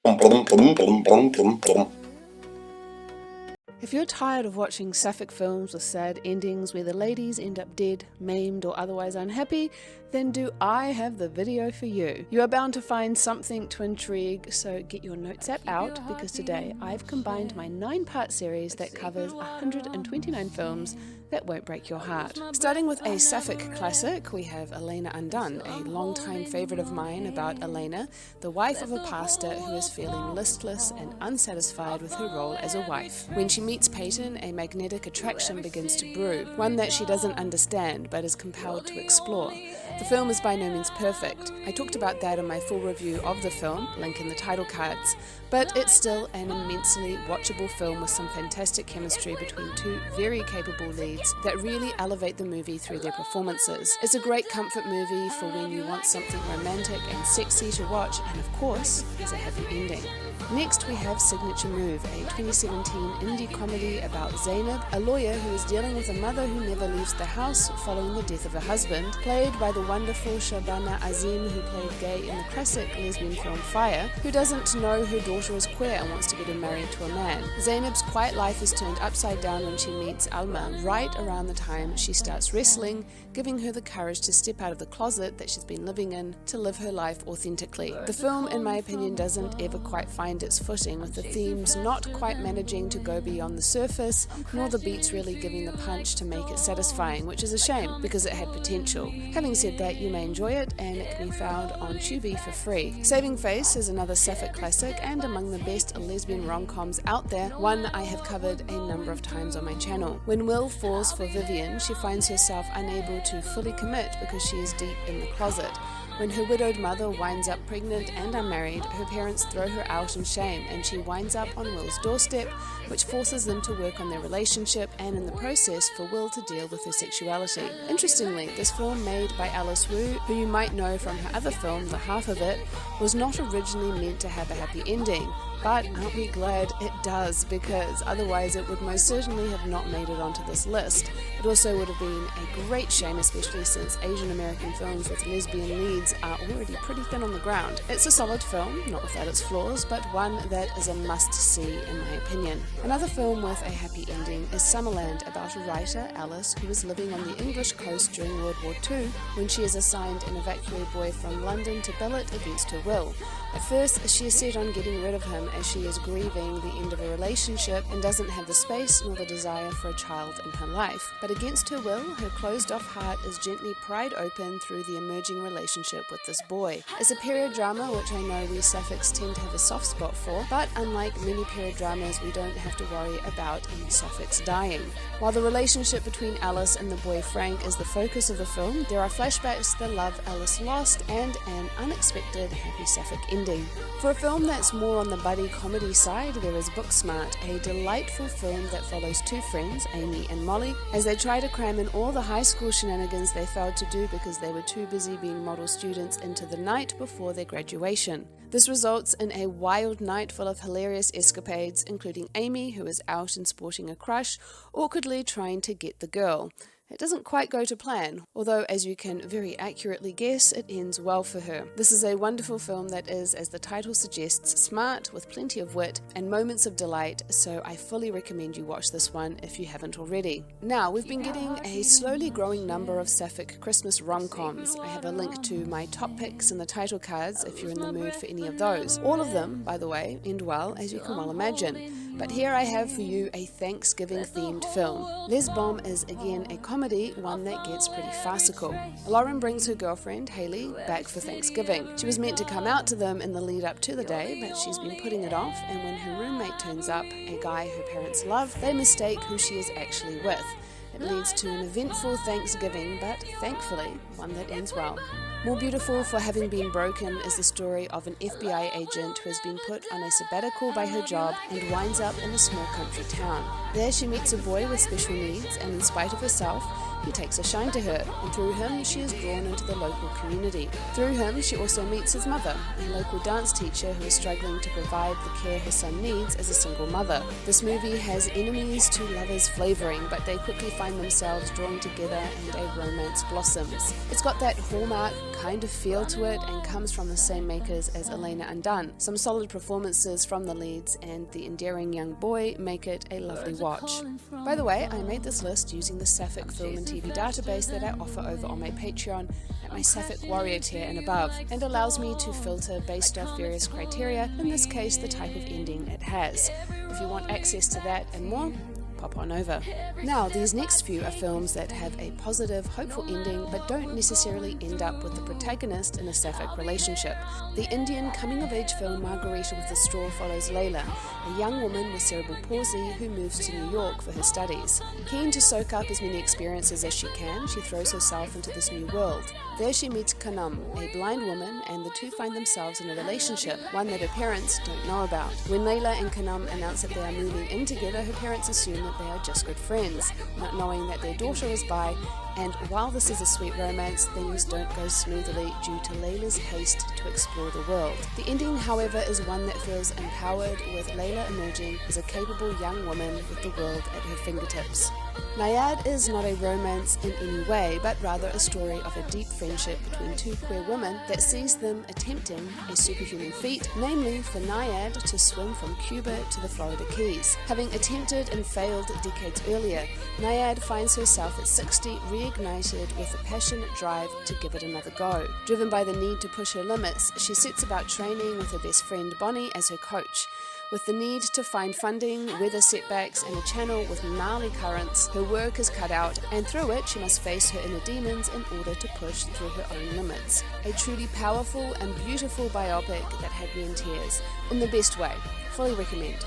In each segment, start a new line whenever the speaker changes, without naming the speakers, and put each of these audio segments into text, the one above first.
If you're tired of watching Sapphic films with sad endings where the ladies end up dead, maimed, or otherwise unhappy, then do I have the video for you. You are bound to find something to intrigue, so get your notes app out, because today I've combined my 9-part series that covers 129 films that won't break your heart. Starting with a Sapphic classic, we have Elena Undone, a long-time favourite of mine about Elena, the wife of a pastor who is feeling listless and unsatisfied with her role as a wife. When she meets Peyton, a magnetic attraction begins to brew, one that she doesn't understand but is compelled to explore. The film is by no means perfect. I talked about that in my full review of the film, link in the title cards, but it's still an immensely watchable film with some fantastic chemistry between two very capable leads that really elevate the movie through their performances. It's a great comfort movie for when you want something romantic and sexy to watch, and of course, there's a happy ending. Next we have Signature Move, a 2017 indie comedy about Zainab, a lawyer who is dealing with a mother who never leaves the house following the death of her husband, played by the wonderful Shabana Azim, who played gay in the classic lesbian film Fire, who doesn't know her daughter is queer and wants to get her married to a man. Zainab's quiet life is turned upside down when she meets Alma right around the time she starts wrestling, giving her the courage to step out of the closet that she's been living in to live her life authentically. The film, in my opinion, doesn't ever quite find its footing, with the themes not quite managing to go beyond the surface, nor the beats really giving the punch to make it satisfying, which is a shame because it had potential. Having said that, you may enjoy it, and it can be found on Tubi for free. Saving Face is another Sapphic classic and among the best lesbian rom-coms out there, one I have covered a number of times on my channel. When Will falls for Vivian, she finds herself unable to fully commit because she is deep in the closet. When her widowed mother winds up pregnant and unmarried, her parents throw her out in shame, and she winds up on Will's doorstep, which forces them to work on their relationship and in the process for Will to deal with her sexuality. Interestingly, this film made by Alice Wu, who you might know from her other film, The Half of It, was not originally meant to have a happy ending. But aren't we glad it does, because otherwise it would most certainly have not made it onto this list. It also would have been a great shame, especially since Asian American films with lesbian leads are already pretty thin on the ground. It's a solid film, not without its flaws, but one that is a must-see in my opinion. Another film with a happy ending is Summerland, about a writer, Alice, who is living on the English coast during World War II when she is assigned an evacuee boy from London to billet against her will. At first, she is set on getting rid of him as she is grieving the end of a relationship and doesn't have the space nor the desire for a child in her life. But against her will, her closed-off heart is gently pried open through the emerging relationship with this boy. It's a period drama, which I know we Saphics tend to have a soft spot for, but unlike many period dramas, we don't have to worry about any Saphics dying. While the relationship between Alice and the boy Frank is the focus of the film, there are flashbacks to the love Alice lost and an unexpected happy Sapphic ending. For a film that's more on the buddy comedy side, there is Booksmart, a delightful film that follows two friends, Amy and Molly, as they try to cram in all the high school shenanigans they failed to do because they were too busy being model students into the night before their graduation. This results in a wild night full of hilarious escapades, including Amy, who is out and sporting a crush, awkwardly trying to get the girl. It doesn't quite go to plan, although as you can very accurately guess, it ends well for her. This is a wonderful film that is, as the title suggests, smart with plenty of wit and moments of delight, so I fully recommend you watch this one if you haven't already. Now, we've been getting a slowly growing number of Sapphic Christmas rom-coms. I have a link to my top picks in the title cards if you're in the mood for any of those. All of them, by the way, end well, as you can well imagine. But here I have for you a Thanksgiving-themed film. Lesbian is again a comedy, one that gets pretty farcical. Lauren brings her girlfriend, Haley, back for Thanksgiving. She was meant to come out to them in the lead up to the day, but she's been putting it off, and when her roommate turns up, a guy her parents love, they mistake who she is actually with. It leads to an eventful Thanksgiving, but thankfully, one that ends well. More beautiful for having been broken is the story of an FBI agent who has been put on a sabbatical by her job and winds up in a small country town. There she meets a boy with special needs, and in spite of herself, he takes a shine to her, and through him she is drawn into the local community. Through him she also meets his mother, a local dance teacher who is struggling to provide the care her son needs as a single mother. This movie has enemies to lovers flavouring, but they quickly find themselves drawn together and a romance blossoms. It's got that Hallmark kind of feel to it and comes from the same makers as Elena Undone. Some solid performances from the leads and the endearing young boy make it a lovely watch. By the way, I made this list using the Sapphic film and TV database that I offer over on my Patreon at my Sapphic Warrior tier and above, and allows me to filter based off various criteria, in this case the type of ending it has. If you want access to that and more, pop on over. Now, these next few are films that have a positive, hopeful ending but don't necessarily end up with the protagonist in a sapphic relationship. The Indian coming-of-age film Margarita with the Straw follows Layla, a young woman with cerebral palsy who moves to New York for her studies. Keen to soak up as many experiences as she can, she throws herself into this new world. There she meets Kanam, a blind woman, and the two find themselves in a relationship, one that her parents don't know about. When Layla and Kanam announce that they are moving in together, her parents assume that they are just good friends, not knowing that their daughter is bi, and while this is a sweet romance, things don't go smoothly due to Layla's haste to explore the world. The ending, however, is one that feels empowered, with Layla emerging as a capable young woman with the world at her fingertips. Nayad is not a romance in any way, but rather a story of a deep friendship between two queer women that sees them attempting a superhuman feat, namely for Nayad to swim from Cuba to the Florida Keys. Having attempted and failed decades earlier, Nayad finds herself at 60 reignited with a passionate drive to give it another go. Driven by the need to push her limits, she sets about training with her best friend Bonnie as her coach. With the need to find funding, weather setbacks, and a channel with gnarly currents, her work is cut out, and through it she must face her inner demons in order to push through her own limits. A truly powerful and beautiful biopic that had me in tears, in the best way. Fully recommend.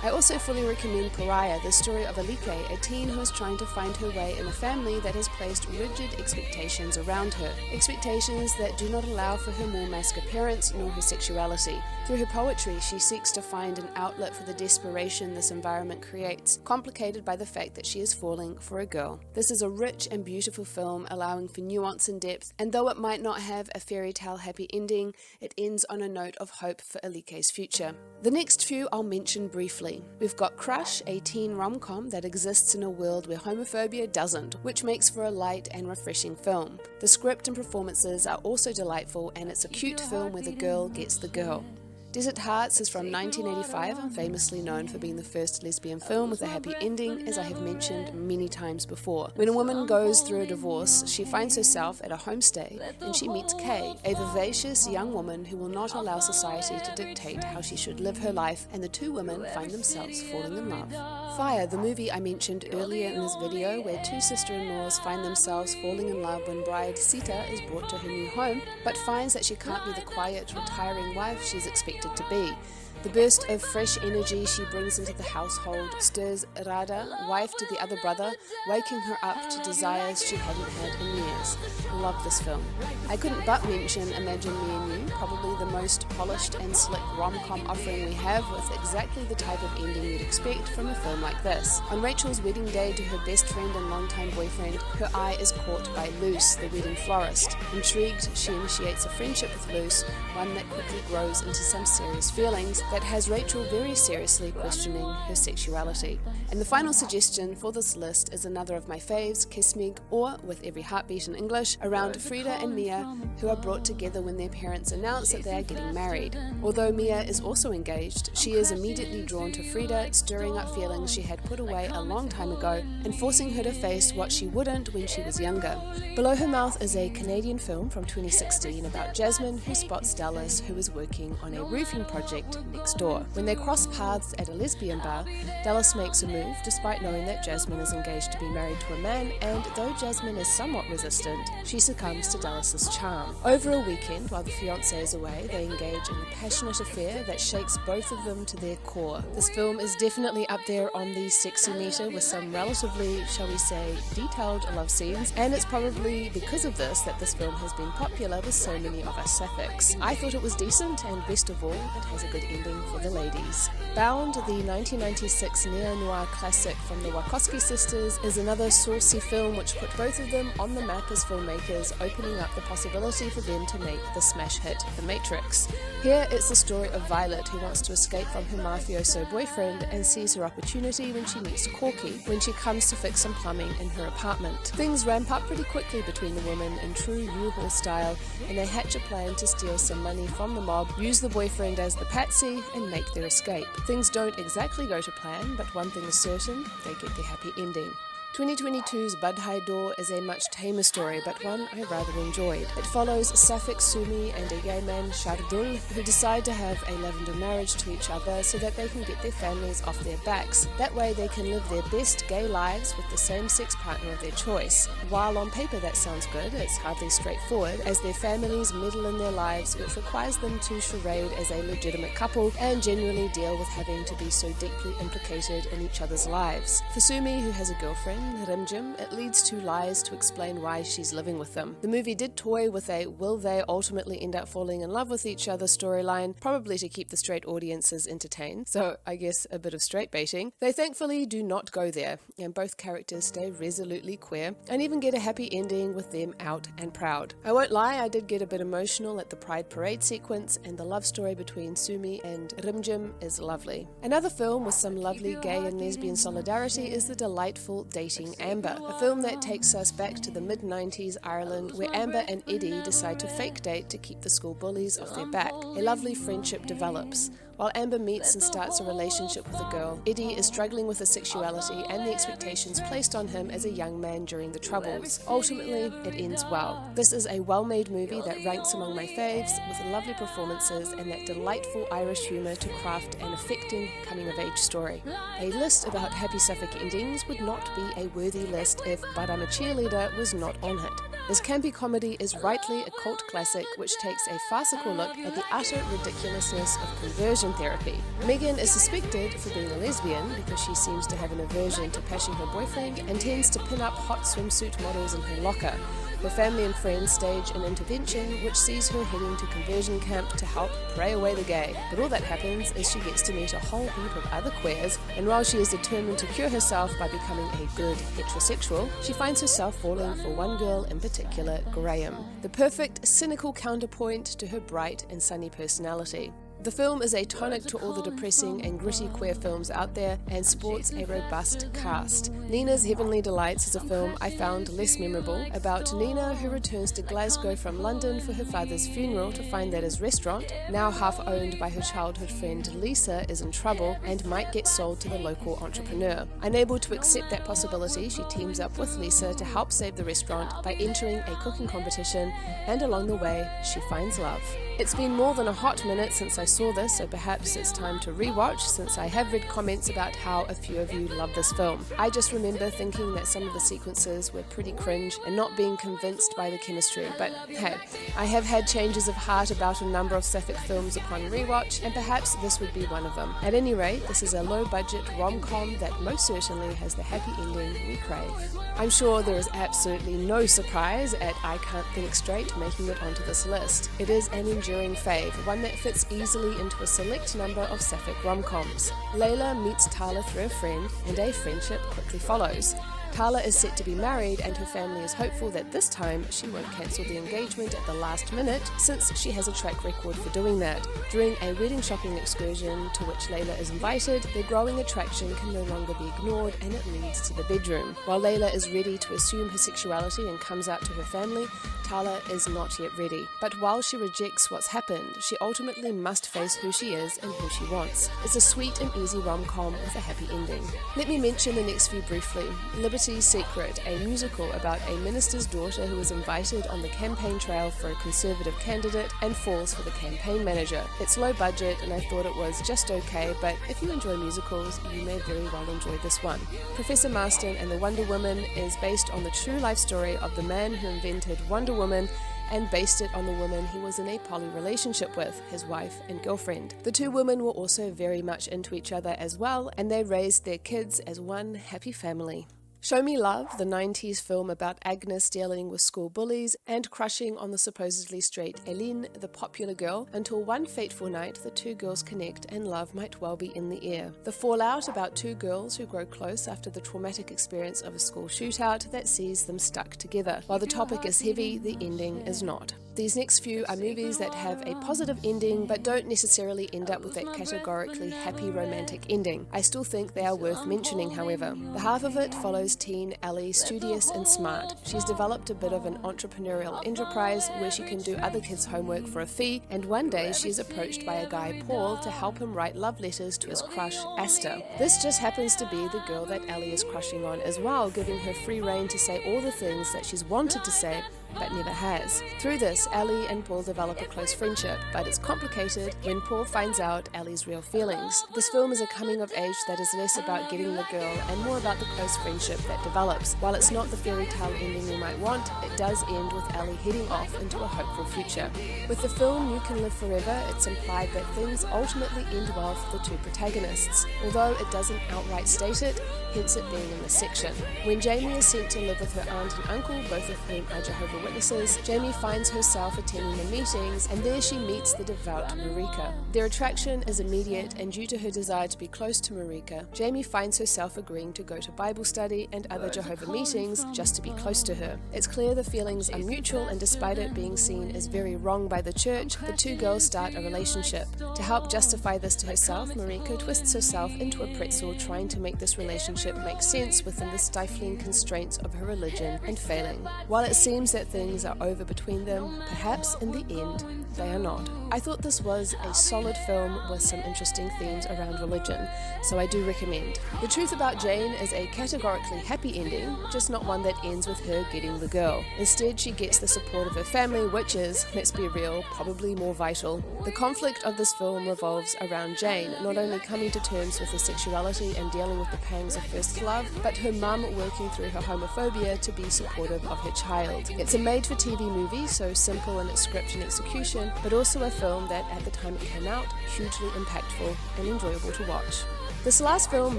I also fully recommend Pariah, the story of Alike, a teen who is trying to find her way in a family that has placed rigid expectations around her. Expectations that do not allow for her more mask appearance nor her sexuality. Through her poetry, she seeks to find an outlet for the desperation this environment creates, complicated by the fact that she is falling for a girl. This is a rich and beautiful film, allowing for nuance and depth, and though it might not have a fairy tale happy ending, it ends on a note of hope for Alike's future. The next few I'll mention briefly. We've got Crush, a teen rom-com that exists in a world where homophobia doesn't, which makes for a light and refreshing film. The script and performances are also delightful, and it's a cute film where the girl gets the girl. Desert Hearts is from 1985 and famously known for being the first lesbian film with a happy ending, as I have mentioned many times before. When a woman goes through a divorce, she finds herself at a homestay and she meets Kay, a vivacious young woman who will not allow society to dictate how she should live her life, and the two women find themselves falling in love. Fire, the movie I mentioned earlier in this video, where two sister-in-laws find themselves falling in love when bride Sita is brought to her new home, but finds that she can't be the quiet, retiring wife she's expected to be. The burst of fresh energy she brings into the household stirs Radha, wife to the other brother, waking her up to desires she hadn't had in years. Love this film. I couldn't but mention Imagine Me and You, probably the most polished and slick rom-com offering we have, with exactly the type of ending you'd expect from a film like this. On Rachel's wedding day to her best friend and longtime boyfriend, her eye is caught by Luce, the wedding florist. Intrigued, she initiates a friendship with Luce, one that quickly grows into some serious feelings that has Rachel very seriously questioning her sexuality. And the final suggestion for this list is another of my faves, Kiss Me, or With Every Heartbeat in English, around Frida and Mia, who are brought together when their parents announce that they are getting married. Although Mia is also engaged, she is immediately drawn to Frida, stirring up feelings she had put away a long time ago and forcing her to face what she wouldn't when she was younger. Below Her Mouth is a Canadian film from 2016 about Jasmine, who spots Dallas, who is working on a roofing project next door. When they cross paths at a lesbian bar, Dallas makes a move despite knowing that Jasmine is engaged to be married to a man, and though Jasmine is somewhat resistant, she succumbs to Dallas's charm. Over a weekend, while the fiancé is away, they engage in a passionate affair that shakes both of them to their core. This film is definitely up there on the sexy meter with some relatively, shall we say, detailed love scenes, and it's probably because of this that this film has been popular with so many of us Saphics. I thought it was decent, and best of all, it has a good ending. living for the ladies. Bound, the 1996 neo-noir classic from the Wachowski sisters, is another saucy film which put both of them on the map as filmmakers, opening up the possibility for them to make the smash hit The Matrix. Here it's the story of Violet, who wants to escape from her mafioso boyfriend and sees her opportunity when she meets Corky when she comes to fix some plumbing in her apartment. Things ramp up pretty quickly between the women in true U-Haul style, and they hatch a plan to steal some money from the mob, use the boyfriend as the patsy, and make their escape. Things don't exactly go to plan, but one thing is certain, they get their happy ending. 2022's Budhai Door is a much tamer story, but one I rather enjoyed. It follows Sapphic Sumi and a gay man, Shardul, who decide to have a lavender marriage to each other so that they can get their families off their backs. That way they can live their best gay lives with the same-sex partner of their choice. While on paper that sounds good, it's hardly straightforward, as their families meddle in their lives, which requires them to charade as a legitimate couple and generally deal with having to be so deeply implicated in each other's lives. For Sumi, who has a girlfriend, Rimjim, it leads to lies to explain why she's living with them. The movie did toy with a will they ultimately end up falling in love with each other storyline, probably to keep the straight audiences entertained, so I guess a bit of straight baiting. They thankfully do not go there, and both characters stay resolutely queer, and even get a happy ending with them out and proud. I won't lie, I did get a bit emotional at the Pride Parade sequence, and the love story between Sumi and Rimjim is lovely. Another film with some lovely gay and lesbian solidarity is the delightful Dating Amber, a film that takes us back to the mid-90s Ireland, where Amber and Eddie decide to fake date to keep the school bullies off their back. A lovely friendship develops. While Amber meets and starts a relationship with a girl, Eddie is struggling with his sexuality and the expectations placed on him as a young man during the Troubles. Ultimately, it ends well. This is a well-made movie that ranks among my faves, with lovely performances and that delightful Irish humour to craft an affecting coming-of-age story. A list about happy Sapphic endings would not be a worthy list if But I'm a Cheerleader was not on it. This campy comedy is rightly a cult classic which takes a farcical look at the utter ridiculousness of conversion therapy. Megan is suspected for being a lesbian because she seems to have an aversion to pashing her boyfriend and tends to pin up hot swimsuit models in her locker. Her family and friends stage an intervention which sees her heading to conversion camp to help pray away the gay. But all that happens is she gets to meet a whole heap of other queers, and while she is determined to cure herself by becoming a good heterosexual, she finds herself falling for one girl in particular, Graham, the perfect cynical counterpoint to her bright and sunny personality. The film is a tonic to all the depressing and gritty queer films out there and sports a robust cast. Nina's Heavenly Delights is a film I found less memorable, about Nina who returns to Glasgow from London for her father's funeral to find that his restaurant, now half owned by her childhood friend Lisa, is in trouble and might get sold to the local entrepreneur. Unable to accept that possibility, she teams up with Lisa to help save the restaurant by entering a cooking competition, and along the way she finds love. It's been more than a hot minute since I saw this, so perhaps it's time to rewatch, since I have read comments about how a few of you love this film. I just remember thinking that some of the sequences were pretty cringe and not being convinced by the chemistry, but hey, I have had changes of heart about a number of Sapphic films upon rewatch, and perhaps this would be one of them. At any rate, this is a low-budget rom-com that most certainly has the happy ending we crave. I'm sure there is absolutely no surprise at I Can't Think Straight making it onto this list. It is an enduring fave, one that fits easily into a select number of Sapphic rom-coms. Layla meets Tala through a friend, and a friendship quickly follows. Tala is set to be married, and her family is hopeful that this time she won't cancel the engagement at the last minute, since she has a track record for doing that. During a wedding shopping excursion to which Layla is invited, their growing attraction can no longer be ignored, and it leads to the bedroom. While Layla is ready to assume her sexuality and comes out to her family, Tala is not yet ready. But while she rejects what's happened, she ultimately must face who she is and who she wants. It's a sweet and easy rom-com with a happy ending. Let me mention the next few briefly. Liberty's Secret, a musical about a minister's daughter who is invited on the campaign trail for a Conservative candidate and falls for the campaign manager. It's low budget and I thought it was just okay, but if you enjoy musicals, you may very well enjoy this one. Professor Marston and the Wonder Woman is based on the true life story of the man who invented Wonder Woman and based it on the woman he was in a poly relationship with, his wife and girlfriend. The two women were also very much into each other as well, and they raised their kids as one happy family. Show Me Love, the 90s film about Agnes dealing with school bullies and crushing on the supposedly straight Eileen, the popular girl, until one fateful night the two girls connect and love might well be in the air. The fallout about two girls who grow close after the traumatic experience of a school shootout that sees them stuck together. While the topic is heavy, the ending is not. These next few are movies that have a positive ending but don't necessarily end up with that categorically happy romantic ending. I still think they are worth mentioning, however. The half of it follows teen Ellie, studious and smart. She's developed a bit of an entrepreneurial enterprise where she can do other kids' homework for a fee, and one day she is approached by a guy, Paul, to help him write love letters to his crush, Asta. This just happens to be the girl that Ellie is crushing on as well, giving her free rein to say all the things that she's wanted to say but never has. Through this, Ellie and Paul develop a close friendship, but it's complicated when Paul finds out Ellie's real feelings. This film is a coming of age that is less about getting the girl and more about the close friendship that develops. While it's not the fairy tale ending you might want, it does end with Ellie heading off into a hopeful future. With the film You Can Live Forever, it's implied that things ultimately end well for the two protagonists, although it doesn't outright state it, hence it being in this section. When Jamie is sent to live with her aunt and uncle, both of whom are Jehovah's Witnesses, Jamie finds herself attending the meetings, and there she meets the devout Marika. Their attraction is immediate, and due to her desire to be close to Marika, Jamie finds herself agreeing to go to Bible study and other Jehovah meetings just to be close to her. It's clear the feelings are mutual, and despite it being seen as very wrong by the church, the two girls start a relationship. To help justify this to herself, Marika twists herself into a pretzel, trying to make this relationship make sense within the stifling constraints of her religion, and failing. While it seems that things are over between them, perhaps in the end they are not. I thought this was a solid film with some interesting themes around religion, so I do recommend. The truth about Jane is a categorically happy ending, just not one that ends with her getting the girl. Instead, she gets the support of her family, which is, let's be real, probably more vital. The conflict of this film revolves around Jane, not only coming to terms with her sexuality and dealing with the pangs of first love, but her mum working through her homophobia to be supportive of her child. It's a made-for-TV movie, so simple in its script and execution, but also a film that, at the time it came out, hugely impactful and enjoyable to watch. This last film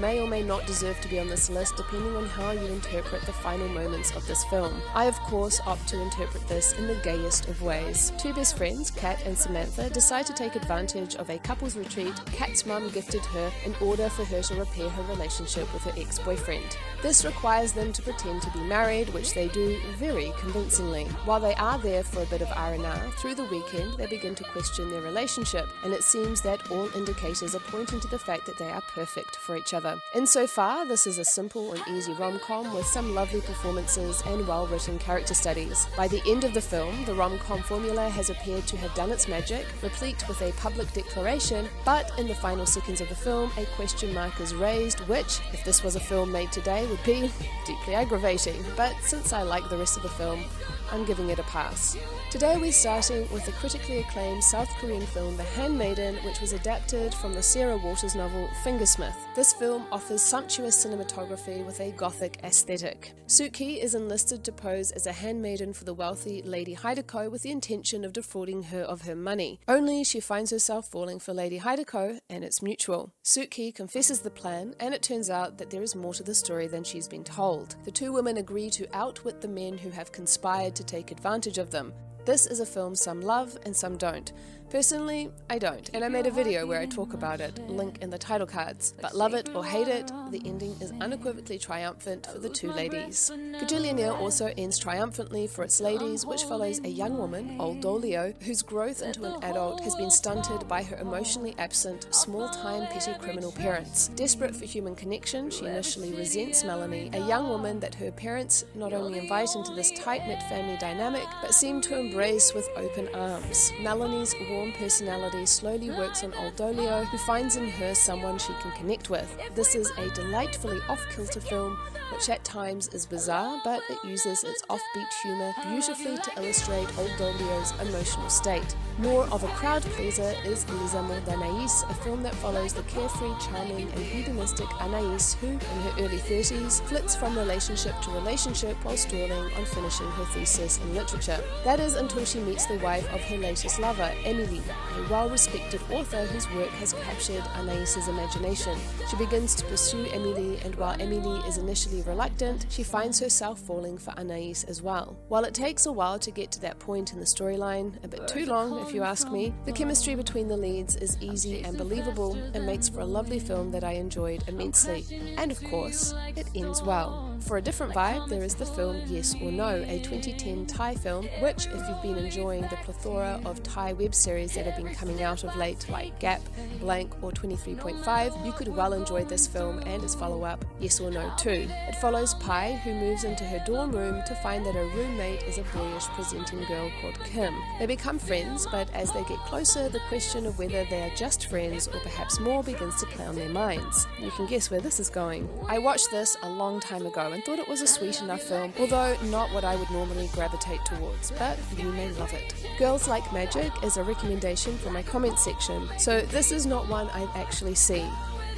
may or may not deserve to be on this list depending on how you interpret the final moments of this film. I of course opt to interpret this in the gayest of ways. Two best friends, Kat and Samantha, decide to take advantage of a couple's retreat Kat's mum gifted her in order for her to repair her relationship with her ex-boyfriend. This requires them to pretend to be married, which they do very convincingly. While they are there for a bit of R&R, through the weekend they begin to question their relationship, and it seems that all indicators are pointing to the fact that they are perfect for each other. Insofar, this is a simple and easy rom-com with some lovely performances and well-written character studies. By the end of the film, the rom-com formula has appeared to have done its magic, replete with a public declaration, but in the final seconds of the film, a question mark is raised, which, if this was a film made today, would be deeply aggravating. But since I like the rest of the film, I'm giving it a pass. Today we're starting with the critically acclaimed South Korean film The Handmaiden, which was adapted from the Sarah Waters novel Fingersmith. This film offers sumptuous cinematography with a gothic aesthetic. Suki is enlisted to pose as a handmaiden for the wealthy Lady Hideko with the intention of defrauding her of her money. Only she finds herself falling for Lady Hideko, and it's mutual. Suki confesses the plan, and it turns out that there is more to the story than she's been told. The two women agree to outwit the men who have conspired to take advantage of them. This is a film some love and some don't. Personally, I don't, and I made a video where I talk about it, link in the title cards. But love it or hate it, the ending is unequivocally triumphant for the two ladies. Kajillionaire also ends triumphantly for its ladies, which follows a young woman, Old Dolio, whose growth into an adult has been stunted by her emotionally absent, small-time petty criminal parents. Desperate for human connection, she initially resents Melanie, a young woman that her parents not only invite into this tight-knit family dynamic, but seem to embrace with open arms. Melanie's warm personality slowly works on Old Dolio, who finds in her someone she can connect with. This is a delightfully off-kilter film, which at times is bizarre, but it uses its offbeat humour beautifully to illustrate Old Dolio's emotional state. More of a crowd pleaser is Les Amours d'Anaïs, a film that follows the carefree, charming and hedonistic Anaïs, who, in her early 30s, flits from relationship to relationship while stalling on finishing her thesis in literature. That is until she meets the wife of her latest lover, Émilie, Emily, a well-respected author whose work has captured Anaïs's imagination. She begins to pursue Emily, and while Emily is initially reluctant, she finds herself falling for Anaïs as well. While it takes a while to get to that point in the storyline, a bit too long if you ask me, the chemistry between the leads is easy and believable and makes for a lovely film that I enjoyed immensely. And of course, it ends well. For a different vibe, there is the film Yes or No, a 2010 Thai film, which, if you've been enjoying the plethora of Thai web series that have been coming out of late, like Gap, Blank or 23.5, you could well enjoy this film and its follow-up, Yes or No 2. It follows Pai, who moves into her dorm room to find that her roommate is a boyish presenting girl called Kim. They become friends, but as they get closer, the question of whether they are just friends or perhaps more begins to play on their minds. You can guess where this is going. I watched this a long time ago and thought it was a sweet enough film, although not what I would normally gravitate towards, but you may love it. Girls Like Magic is a recommendation from my comments section, so this is not one I've actually seen.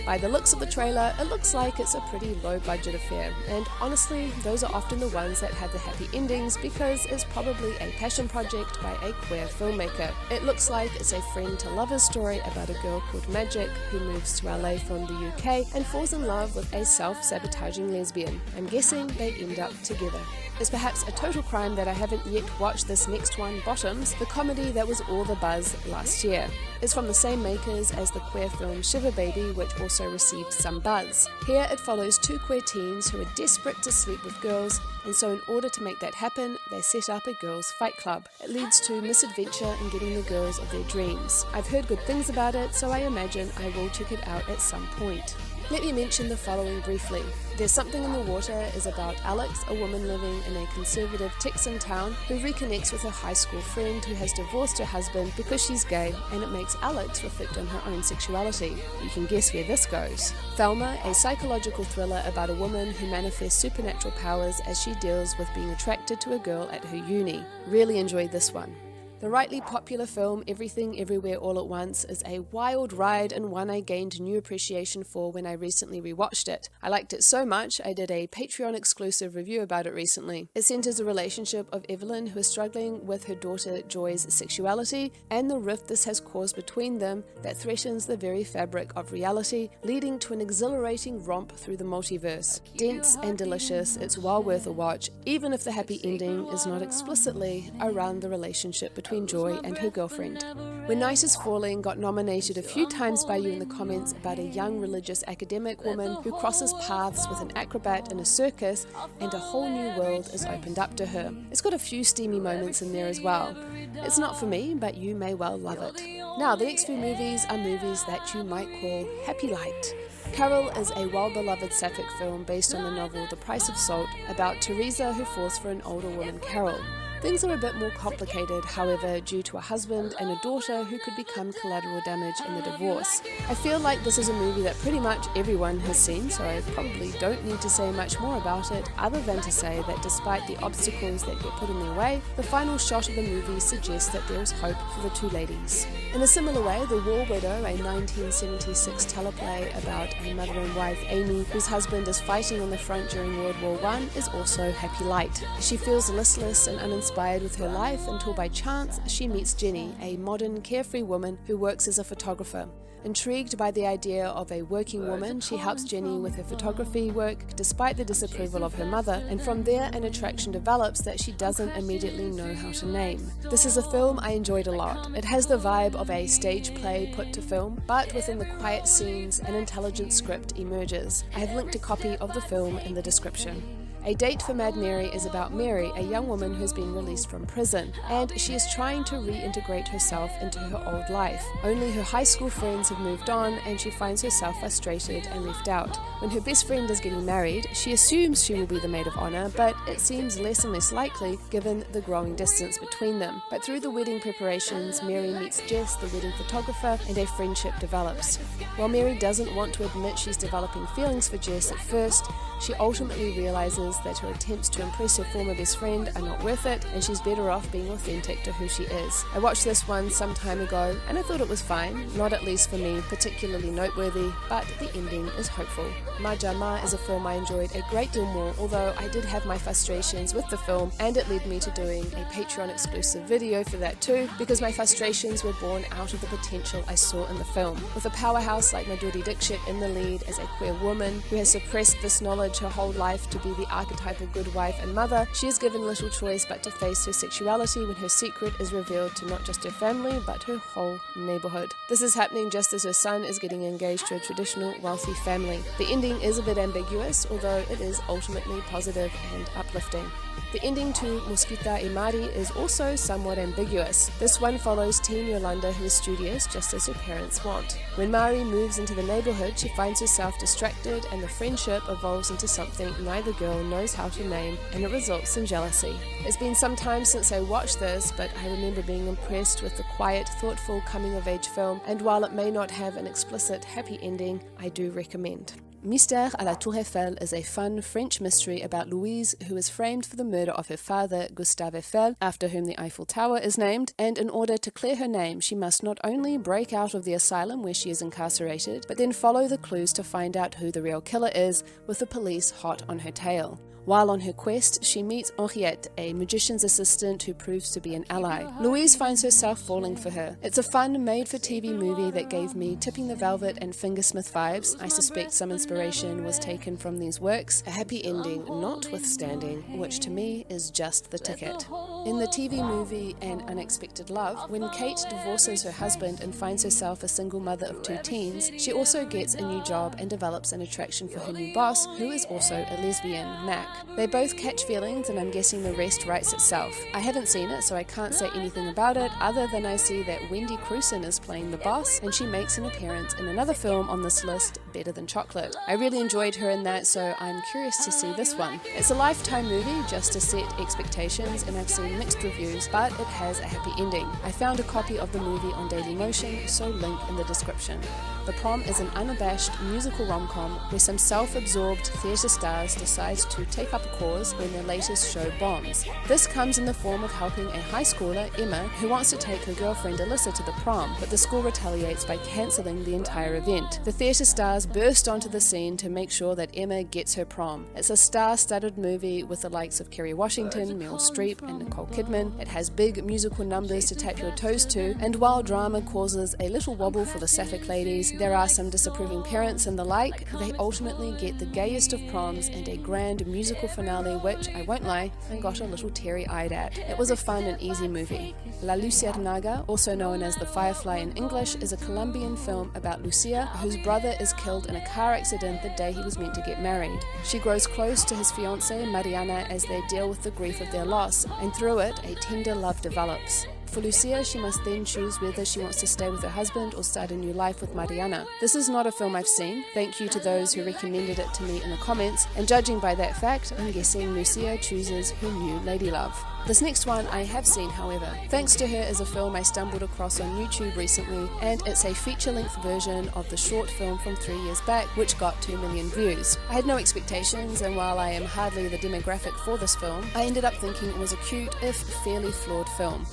By the looks of the trailer, it looks like it's a pretty low-budget affair, and honestly, those are often the ones that have the happy endings because it's probably a passion project by a queer filmmaker. It looks like it's a friend-to-lover story about a girl called Magic who moves to LA from the UK and falls in love with a self-sabotaging lesbian. I'm guessing they end up together. It's perhaps a total crime that I haven't yet watched this next one, Bottoms, the comedy that was all the buzz last year. It's from the same makers as the queer film Shiver Baby, which also received some buzz. Here it follows two queer teens who are desperate to sleep with girls, and so in order to make that happen, they set up a girls' fight club. It leads to misadventure in getting the girls of their dreams. I've heard good things about it, so I imagine I will check it out at some point. Let me mention the following briefly. There's Something in the Water is about Alex, a woman living in a conservative Texan town who reconnects with her high school friend who has divorced her husband because she's gay, and it makes Alex reflect on her own sexuality. You can guess where this goes. Thelma, a psychological thriller about a woman who manifests supernatural powers as she deals with being attracted to a girl at her uni. Really enjoyed this one. The rightly popular film Everything Everywhere All at Once is a wild ride and one I gained new appreciation for when I recently rewatched it. I liked it so much I did a Patreon exclusive review about it recently. It centers the relationship of Evelyn, who is struggling with her daughter Joy's sexuality, and the rift this has caused between them that threatens the very fabric of reality, leading to an exhilarating romp through the multiverse. Dense and delicious, it's well worth a watch, even if the happy ending is not explicitly around the relationship between Joy and her girlfriend. When Night is Falling got nominated a few times by you in the comments about a young religious academic woman who crosses paths with an acrobat in a circus, and a whole new world is opened up to her. It's got a few steamy moments in there as well. It's not for me, but you may well love it. Now, the next few movies are movies that you might call happy light. Carol is a well-beloved Sapphic film based on the novel The Price of Salt about Teresa who falls for an older woman, Carol. Things are a bit more complicated, however, due to a husband and a daughter who could become collateral damage in the divorce. I feel like this is a movie that pretty much everyone has seen, so I probably don't need to say much more about it, other than to say that despite the obstacles that get put in their way, the final shot of the movie suggests that there is hope for the two ladies. In a similar way, The War Widow, a 1976 teleplay about a mother and wife, Amy, whose husband is fighting on the front during World War I, is also happy light. She feels listless and uninspired with her life until by chance she meets Jenny, a modern, carefree woman who works as a photographer. Intrigued by the idea of a working woman, she helps Jenny with her photography work despite the disapproval of her mother, and from there an attraction develops that she doesn't immediately know how to name. This is a film I enjoyed a lot. It has the vibe of a stage play put to film, but within the quiet scenes an intelligent script emerges. I have linked a copy of the film in the description. A Date for Mad Mary is about Mary, a young woman who's been released from prison, and she is trying to reintegrate herself into her old life. Only her high school friends have moved on, and she finds herself frustrated and left out. When her best friend is getting married, she assumes she will be the maid of honor, but it seems less and less likely given the growing distance between them. But through the wedding preparations, Mary meets Jess, the wedding photographer, and a friendship develops. While Mary doesn't want to admit she's developing feelings for Jess at first, she ultimately realizes realizes that her attempts to impress her former best friend are not worth it, and she's better off being authentic to who she is. I watched this one some time ago, and I thought it was fine, not at least for me particularly noteworthy, but the ending is hopeful. Majama is a film I enjoyed a great deal more, although I did have my frustrations with the film, and it led me to doing a Patreon exclusive video for that too, because my frustrations were born out of the potential I saw in the film. With a powerhouse like Madhuri Dixit in the lead as a queer woman who has suppressed this knowledge her whole life to be the archetypal good wife and mother, she is given little choice but to face her sexuality when her secret is revealed to not just her family but her whole neighborhood. This is happening just as her son is getting engaged to a traditional wealthy family. The ending is a bit ambiguous, although it is ultimately positive and uplifting. The ending to Mosquita e Mari is also somewhat ambiguous. This one follows teen Yolanda, who is studious just as her parents want. When Mari moves into the neighborhood, she finds herself distracted and the friendship evolves into something neither girl knows how to name, and it results in jealousy. It's been some time since I watched this, but I remember being impressed with the quiet, thoughtful coming-of-age film, and while it may not have an explicit happy ending, I do recommend. Mystère à la Tour Eiffel is a fun French mystery about Louise, who is framed for the murder of her father, Gustave Eiffel, after whom the Eiffel Tower is named, and in order to clear her name, she must not only break out of the asylum where she is incarcerated, but then follow the clues to find out who the real killer is, with the police hot on her tail. While on her quest, she meets Henriette, a magician's assistant who proves to be an ally. Louise finds herself falling for her. It's a fun, made-for-TV movie that gave me Tipping the Velvet and Fingersmith vibes. I suspect some inspiration was taken from these works, a happy ending notwithstanding, which to me is just the ticket. In the TV movie An Unexpected Love, when Kate divorces her husband and finds herself a single mother of 2 teens, she also gets a new job and develops an attraction for her new boss, who is also a lesbian, Mac. They both catch feelings, and I'm guessing the rest writes itself. I haven't seen it, so I can't say anything about it, other than I see that Wendy Crewson is playing the boss, and she makes an appearance in another film on this list, Better Than Chocolate. I really enjoyed her in that, so I'm curious to see this one. It's a Lifetime movie, just to set expectations, and I've seen mixed reviews, but it has a happy ending. I found a copy of the movie on Dailymotion, so link in the description. The Prom is an unabashed musical rom-com where some self-absorbed theatre stars decide to take up a cause when their latest show bombs. This comes in the form of helping a high schooler, Emma, who wants to take her girlfriend Elisa to the prom, but the school retaliates by cancelling the entire event. The theatre stars burst onto the scene to make sure that Emma gets her prom. It's a star-studded movie with the likes of Kerry Washington, Meryl Streep, and Nicole Kidman. It has big musical numbers to tap your toes to, and while drama causes a little wobble for the Sapphic ladies, there are some disapproving parents and the like, they ultimately get the gayest of proms and a grand musical finale which, I won't lie, I got a little teary-eyed at. It was a fun and easy movie. La Luciérnaga, also known as The Firefly in English, is a Colombian film about Lucia, whose brother is killed in a car accident the day he was meant to get married. She grows close to his fiancée, Mariana, as they deal with the grief of their loss, and through it, a tender love develops. For Lucia, she must then choose whether she wants to stay with her husband or start a new life with Mariana. This is not a film I've seen. Thank you to those who recommended it to me in the comments, and judging by that fact, I'm guessing Lucia chooses her new ladylove. This next one I have seen, however. Thanks to Her is a film I stumbled across on YouTube recently, and it's a feature-length version of the short film from 3 years back, which got 2 million views. I had no expectations, and while I am hardly the demographic for this film, I ended up thinking it was a cute, if fairly flawed film.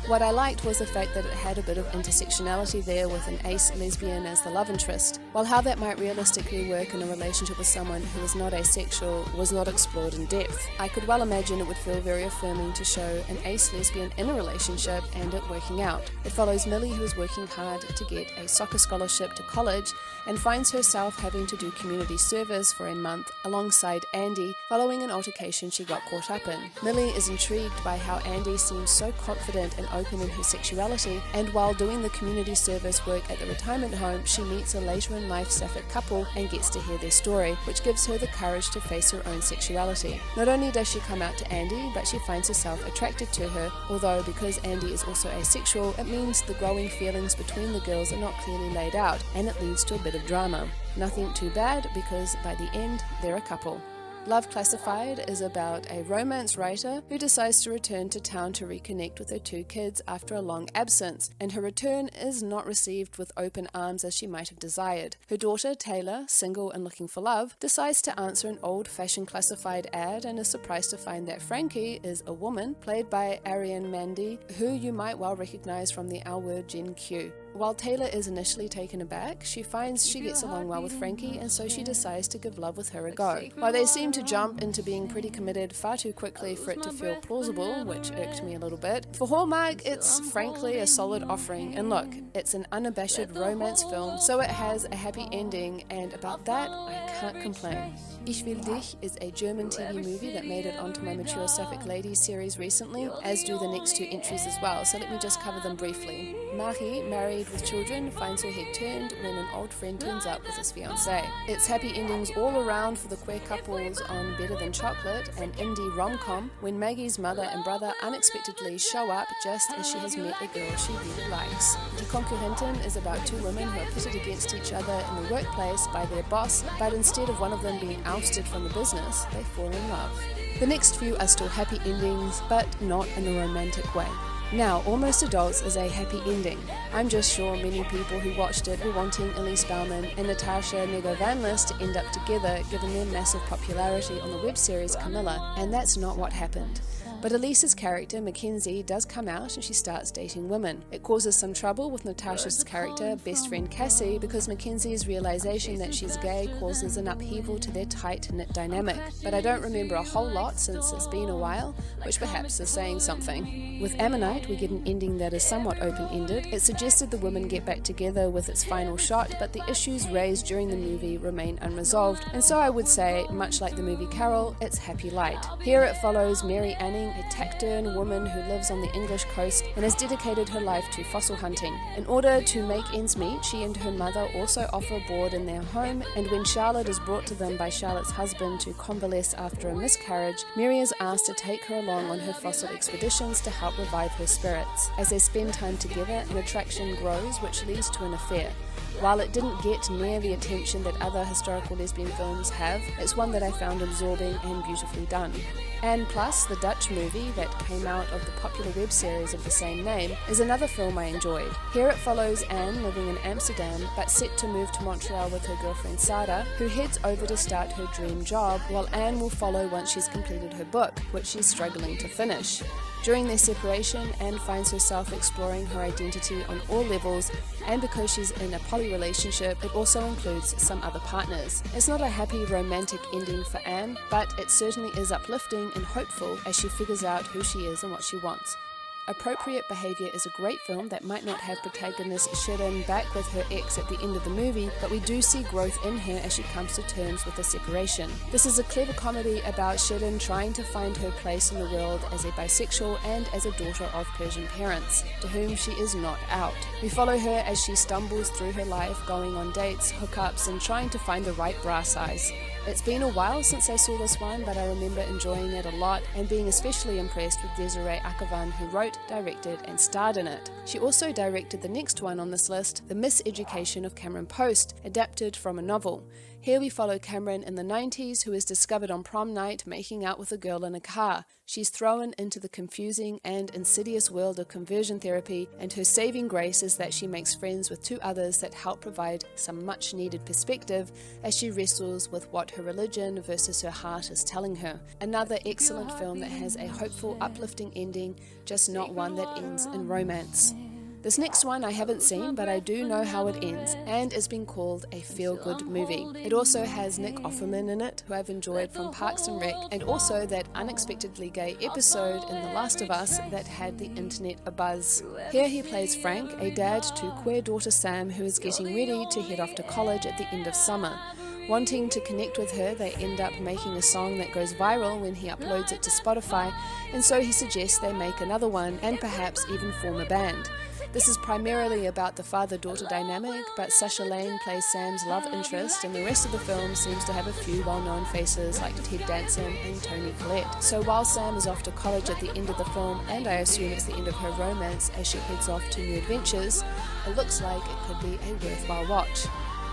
What I liked was the fact that it had a bit of intersectionality there with an ace lesbian as the love interest. While how that might realistically work in a relationship with someone who is not asexual was not explored in depth, I could well imagine it would feel very affirming to show an ace lesbian in a relationship and it working out. It follows Millie, who is working hard to get a soccer scholarship to college and finds herself having to do community service for a month alongside Andy following an altercation she got caught up in. Millie is intrigued by how Andy seems so confident and open in her sexuality, and while doing the community service work at the retirement home, she meets a later in life Sapphic couple and gets to hear their story, which gives her the courage to face her own sexuality. Not only does she come out to Andy, but she finds herself attracted to her, although because Andy is also asexual, it means the growing feelings between the girls are not clearly laid out, and it leads to a bit of drama. Nothing too bad, because by the end, they're a couple. Love Classified is about a romance writer who decides to return to town to reconnect with her 2 kids after a long absence, and her return is not received with open arms as she might have desired. Her daughter, Taylor, single and looking for love, decides to answer an old-fashioned classified ad and is surprised to find that Frankie is a woman, played by Ariane Mandy, who you might well recognize from the Our Word Gen Q. While Taylor is initially taken aback, she finds she gets along well with Frankie, and so she decides to give love with her a go. While they seem to jump into being pretty committed far too quickly for it to feel plausible, which irked me a little bit, for Hallmark it's frankly a solid offering, and look, it's an unabashed romance film, so it has a happy ending, and about that I can't complain. Ich will dich is a German TV movie that made it onto my Mature Sapphic Ladies series recently, as do the next 2 entries as well, so let me just cover them briefly. Marie, married with children, finds her head turned when an old friend turns up with his fiancé. It's happy endings all around for the queer couples on Better Than Chocolate, an indie rom-com, when Maggie's mother and brother unexpectedly show up just as she has met a girl she really likes. Die Konkurrentin is about 2 women who are pitted against each other in the workplace by their boss, but instead of one of them being ousted from the business, they fall in love. The next few are still happy endings, but not in a romantic way. Now, Almost Adults is a happy ending. I'm just sure many people who watched it were wanting Elise Bauman and Natasha Nego-Vanlis to end up together given their massive popularity on the web series Camilla, and that's not what happened. But Elise's character, Mackenzie, does come out and she starts dating women. It causes some trouble with Natasha's character, best friend Cassie, because Mackenzie's realization that she's gay causes an upheaval to their tight-knit dynamic. But I don't remember a whole lot since it's been a while, which perhaps is saying something. With Ammonite, we get an ending that is somewhat open-ended. It suggested the women get back together with its final shot, but the issues raised during the movie remain unresolved, and so I would say, much like the movie Carol, it's happy light. Here it follows Mary Anning, a taciturn woman who lives on the English coast and has dedicated her life to fossil hunting. In order to make ends meet, she and her mother also offer board in their home, and when Charlotte is brought to them by Charlotte's husband to convalesce after a miscarriage, Mary is asked to take her along on her fossil expeditions to help revive her spirits. As they spend time together, an attraction grows which leads to an affair. While it didn't get near the attention that other historical lesbian films have, it's one that I found absorbing and beautifully done. And plus, the Dutch movie that came out of the popular web series of the same name is another film I enjoyed. Here it follows Anne living in Amsterdam, but set to move to Montreal with her girlfriend Sada, who heads over to start her dream job, while Anne will follow once she's completed her book, which she's struggling to finish. During their separation, Anne finds herself exploring her identity on all levels, and because she's in a poly relationship, it also includes some other partners. It's not a happy romantic ending for Anne, but it certainly is uplifting and hopeful as she figures out who she is and what she wants. Appropriate Behavior is a great film that might not have protagonist Shirin back with her ex at the end of the movie, but we do see growth in her as she comes to terms with the separation. This is a clever comedy about Shirin trying to find her place in the world as a bisexual and as a daughter of Persian parents, to whom she is not out. We follow her as she stumbles through her life, going on dates, hookups, and trying to find the right bra size. It's been a while since I saw this one, but I remember enjoying it a lot and being especially impressed with Desiree Akhavan, who wrote, directed and starred in it. She also directed the next one on this list, The Miseducation of Cameron Post, adapted from a novel. Here we follow Cameron in the 90s, who is discovered on prom night making out with a girl in a car. She's thrown into the confusing and insidious world of conversion therapy, and her saving grace is that she makes friends with 2 others that help provide some much needed perspective as she wrestles with what her religion versus her heart is telling her. Another excellent film that has a hopeful, uplifting ending, just not one that ends in romance. This next one I haven't seen, but I do know how it ends, and it's been called a feel-good movie. It also has Nick Offerman in it, who I've enjoyed from Parks and Rec, and also that unexpectedly gay episode in The Last of Us that had the internet abuzz. Here he plays Frank, a dad to queer daughter Sam, who is getting ready to head off to college at the end of summer. Wanting to connect with her, they end up making a song that goes viral when he uploads it to Spotify, and so he suggests they make another one and perhaps even form a band. This is primarily about the father-daughter dynamic, but Sasha Lane plays Sam's love interest, and the rest of the film seems to have a few well-known faces like Ted Danson and Toni Collette. So while Sam is off to college at the end of the film, and I assume it's the end of her romance as she heads off to new adventures, it looks like it could be a worthwhile watch.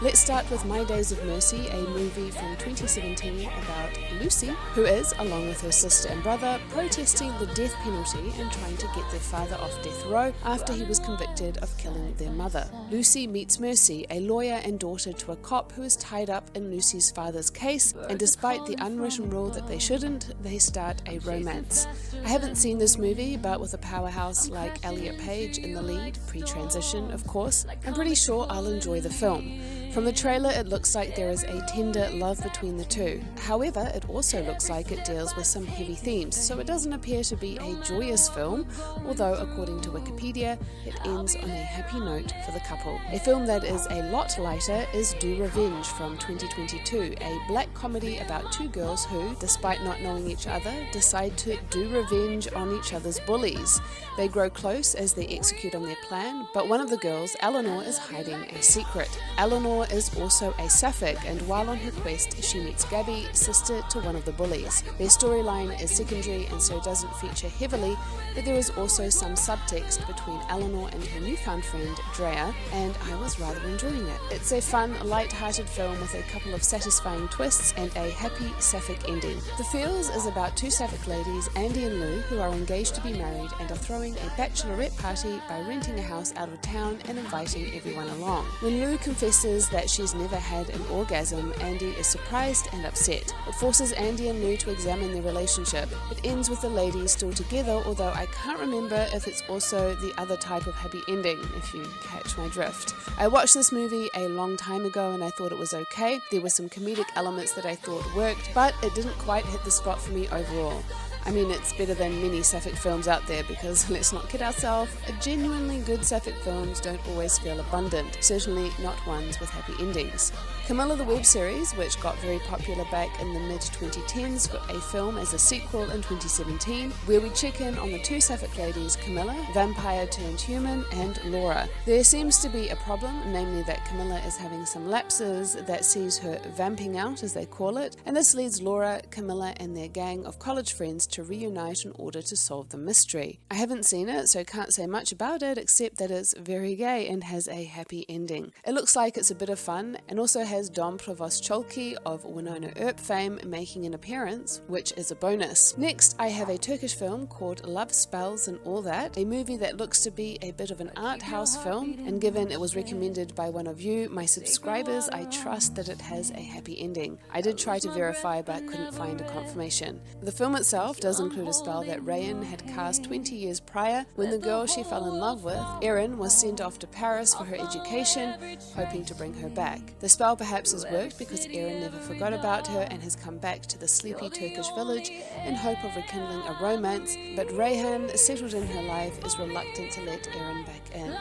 Let's start with My Days of Mercy, a movie from 2017 about Lucy, who is, along with her sister and brother, protesting the death penalty and trying to get their father off death row after he was convicted of killing their mother. Lucy meets Mercy, a lawyer and daughter to a cop who is tied up in Lucy's father's case, and despite the unwritten rule that they shouldn't, they start a romance. I haven't seen this movie, but with a powerhouse like Elliot Page in the lead, pre-transition of course, I'm pretty sure I'll enjoy the film. From the trailer, it looks like there is a tender love between the two. However, it also looks like it deals with some heavy themes, so it doesn't appear to be a joyous film, although according to Wikipedia, it ends on a happy note for the couple. A film that is a lot lighter is Do Revenge from 2022, a black comedy about two girls who, despite not knowing each other, decide to do revenge on each other's bullies. They grow close as they execute on their plan, but one of the girls, Eleanor, is hiding a secret. Eleanor is also a Sapphic, and while on her quest, she meets Gabby, sister to one of the bullies. Their storyline is secondary and so doesn't feature heavily, but there is also some subtext between Eleanor and her newfound friend, Drea, and I was rather enjoying it. It's a fun, light-hearted film with a couple of satisfying twists and a happy Sapphic ending. The Feels is about two Sapphic ladies, Andy and Lou, who are engaged to be married and are throwing a bachelorette party by renting a house out of town and inviting everyone along. When Lou confesses that she's never had an orgasm, Andy is surprised and upset. It forces Andy and Lou to examine their relationship. It ends with the ladies still together, although I can't remember if it's also the other type of happy ending, if you catch my drift. I watched this movie a long time ago and I thought it was okay. There were some comedic elements that I thought worked, but it didn't quite hit the spot for me overall. I mean, it's better than many Sapphic films out there because, let's not kid ourselves, genuinely good Sapphic films don't always feel abundant, certainly not ones with happy endings. Camilla the web series, which got very popular back in the mid-2010s, got a film as a sequel in 2017, where we check in on the two Sapphic ladies, Camilla, vampire turned human, and Laura. There seems to be a problem, namely that Camilla is having some lapses that sees her vamping out, as they call it, and this leads Laura, Camilla, and their gang of college friends to reunite in order to solve the mystery. I haven't seen it, so can't say much about it except that it's very gay and has a happy ending. It looks like it's a bit of fun and also has Dom Provost-Cholki of Winona Earp fame making an appearance, which is a bonus. Next, I have a Turkish film called Love Spells and All That, a movie that looks to be a bit of an art house film, and given it was recommended by one of you, my subscribers, I trust that it has a happy ending. I did try to verify but couldn't find a confirmation. The film itself does include a spell that Rayan had cast 20 years prior when the girl she fell in love with, Erin, was sent off to Paris for her education, hoping to bring her back. The spell perhaps has worked because Erin never forgot about her and has come back to the sleepy Turkish village in hope of rekindling a romance, but Rayhan, settled in her life, is reluctant to let Erin back in.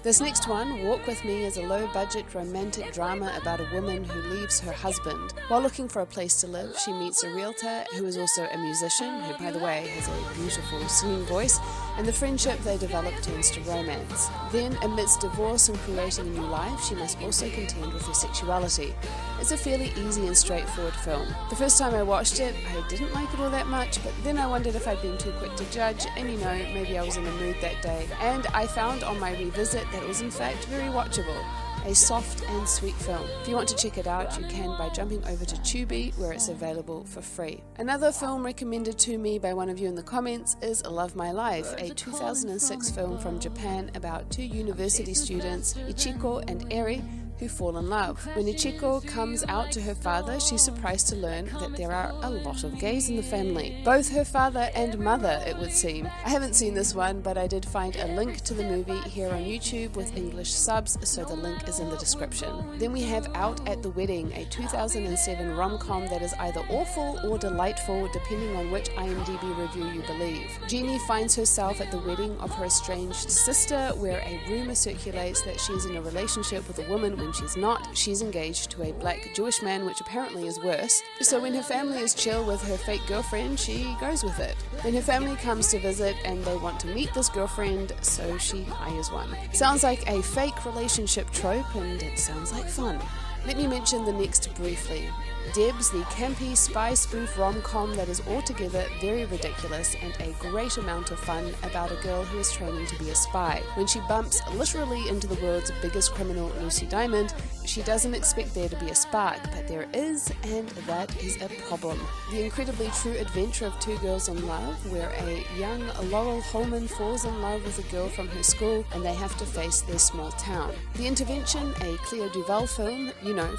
This next one, Walk With Me, is a low-budget romantic drama about a woman who leaves her husband. While looking for a place to live, she meets a realtor who is also a musician, who, by the way, has a beautiful singing voice, and the friendship they develop turns to romance. Then, amidst divorce and creating a new life, she must also contend with her sexuality. It's a fairly easy and straightforward film. The first time I watched it, I didn't like it all that much, but then I wondered if I'd been too quick to judge, and you know, maybe I was in the mood that day. And I found on my revisit that it was in fact very watchable. A soft and sweet film. If you want to check it out, you can by jumping over to Tubi, where it's available for free. Another film recommended to me by one of you in the comments is Love My Life, a 2006 film from Japan about two university students, Ichiko and Eri, who fall in love. When Ichiko comes out to her father, she's surprised to learn that there are a lot of gays in the family. Both her father and mother, it would seem. I haven't seen this one, but I did find a link to the movie here on YouTube with English subs, so the link is in the description. Then we have Out at the Wedding, a 2007 rom-com that is either awful or delightful, depending on which IMDb review you believe. Jeannie finds herself at the wedding of her estranged sister, where a rumor circulates that she's in a relationship with a woman when she's not. She's engaged to a black Jewish man, which apparently is worse. So when her family is chill with her fake girlfriend, she goes with it. Then her family comes to visit and they want to meet this girlfriend, so she hires one. Sounds like a fake relationship trope and it sounds like fun. Let me mention the next briefly. Debs, the campy spy spoof rom-com that is altogether very ridiculous and a great amount of fun about a girl who is training to be a spy. When she bumps literally into the world's biggest criminal, Lucy Diamond, she doesn't expect there to be a spark, but there is, and that is a problem. The incredibly true adventure of two girls in love, where a young Laurel Holman falls in love with a girl from her school and they have to face their small town. The Intervention, a Cleo Duvall film,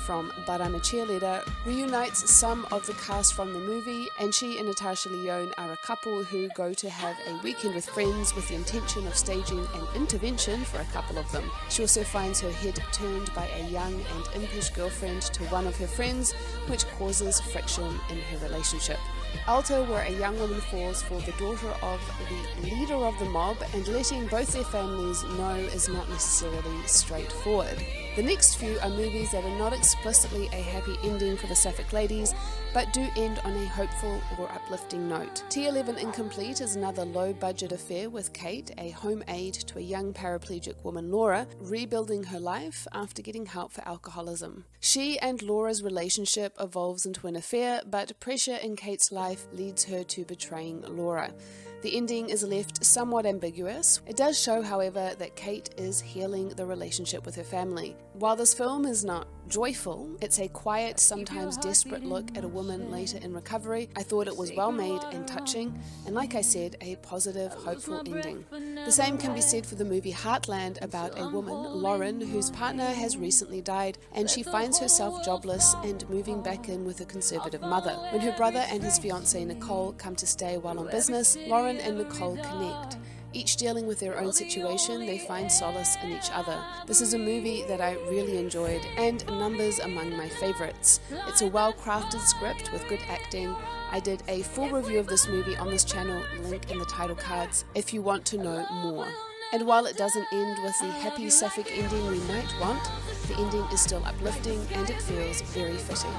from But I'm a Cheerleader, reunites some of the cast from the movie, and she and Natasha Lyonne are a couple who go to have a weekend with friends with the intention of staging an intervention for a couple of them. She also finds her head turned by a young and impish girlfriend to one of her friends, which causes friction in her relationship. Alto, where a young woman falls for the daughter of the leader of the mob, and letting both their families know is not necessarily straightforward. The next few are movies that are not explicitly a happy ending for the Sapphic ladies, but do end on a hopeful or uplifting note. T11 Incomplete is another low-budget affair with Kate, a home aide to a young paraplegic woman, Laura, rebuilding her life after getting help for alcoholism. She and Laura's relationship evolves into an affair, but pressure in Kate's life leads her to betraying Laura. The ending is left somewhat ambiguous. It does show, however, that Kate is healing the relationship with her family. While this film is not joyful, it's a quiet, sometimes desperate look at a woman later in recovery. I thought it was well made and touching, and like I said, a positive, hopeful ending. The same can be said for the movie Heartland, about a woman, Lauren, whose partner has recently died, and she finds herself jobless and moving back in with a conservative mother. When her brother and his fiancée Nicole come to stay while on business, Lauren and Nicole connect. Each dealing with their own situation, they find solace in each other. This is a movie that I really enjoyed, and numbers among my favorites. It's a well-crafted script with good acting. I did a full review of this movie on this channel, link in the title cards, if you want to know more. And while it doesn't end with the happy Sapphic ending we might want, the ending is still uplifting and it feels very fitting.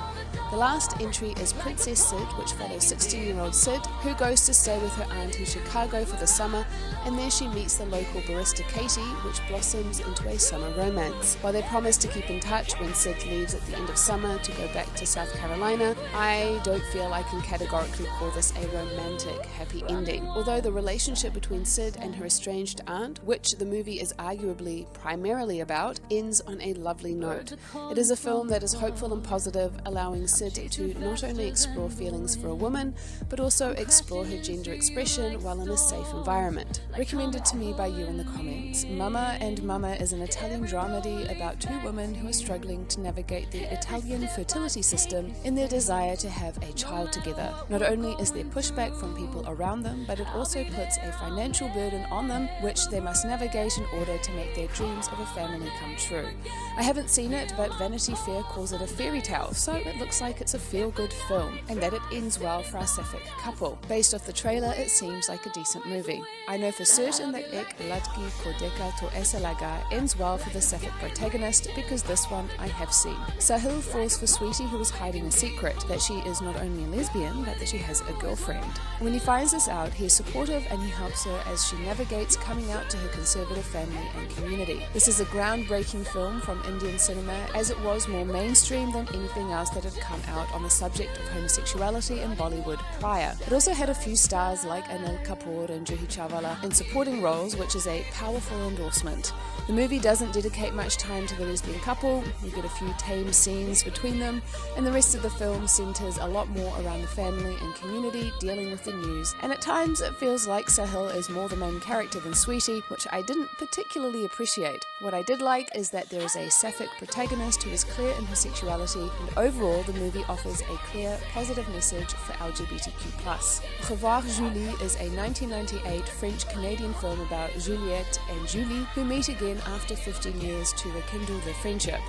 The last entry is Princess Sid, which follows 16-year-old Sid, who goes to stay with her aunt in Chicago for the summer, and there she meets the local barista Katie, which blossoms into a summer romance. While they promise to keep in touch when Sid leaves at the end of summer to go back to South Carolina, I don't feel I can categorically call this a romantic, happy ending. Although the relationship between Sid and her estranged aunt, which the movie is arguably primarily about, ends on a lovely note. It is a film that is hopeful and positive, allowing Sid to not only explore feelings for a woman, but also explore her gender expression while in a safe environment. Recommended to me by you in the comments, Mama and Mama is an Italian dramedy about two women who are struggling to navigate the Italian fertility system in their desire to have a child together. Not only is there pushback from people around them, but it also puts a financial burden on them, which they must navigate in order to make their dreams of a family come true. I haven't seen it, but Vanity Fair calls it a fairy tale, so it looks like it's a feel-good film, and that it ends well for our Sapphic couple. Based off the trailer, it seems like a decent movie. I know for certain that Ek Latki Kodeka to Esalaga ends well for the Sapphic protagonist, because this one I have seen. Sahil falls for Sweetie, who is hiding a secret, that she is not only a lesbian, but that she has a girlfriend. When he finds this out, he is supportive and he helps her as she navigates coming out to her conservative family and community. This is a groundbreaking film from Indian cinema, as it was more mainstream than anything else that had come out on the subject of homosexuality in Bollywood prior. It also had a few stars like Anil Kapoor and Juhi Chawla in supporting roles, which is a powerful endorsement. The movie doesn't dedicate much time to the lesbian couple. We get a few tame scenes between them, and the rest of the film centers a lot more around the family and community dealing with the news, and at times it feels like Sahil is more the main character than Sweetie, which I didn't particularly appreciate. What I did like is that there is a Sapphic protagonist who is clear in her sexuality, and overall the movie offers a clear, positive message for LGBTQ+. Au revoir Julie is a 1998 French-Canadian film about Juliette and Julie, who meet again after 15 years to rekindle their friendship.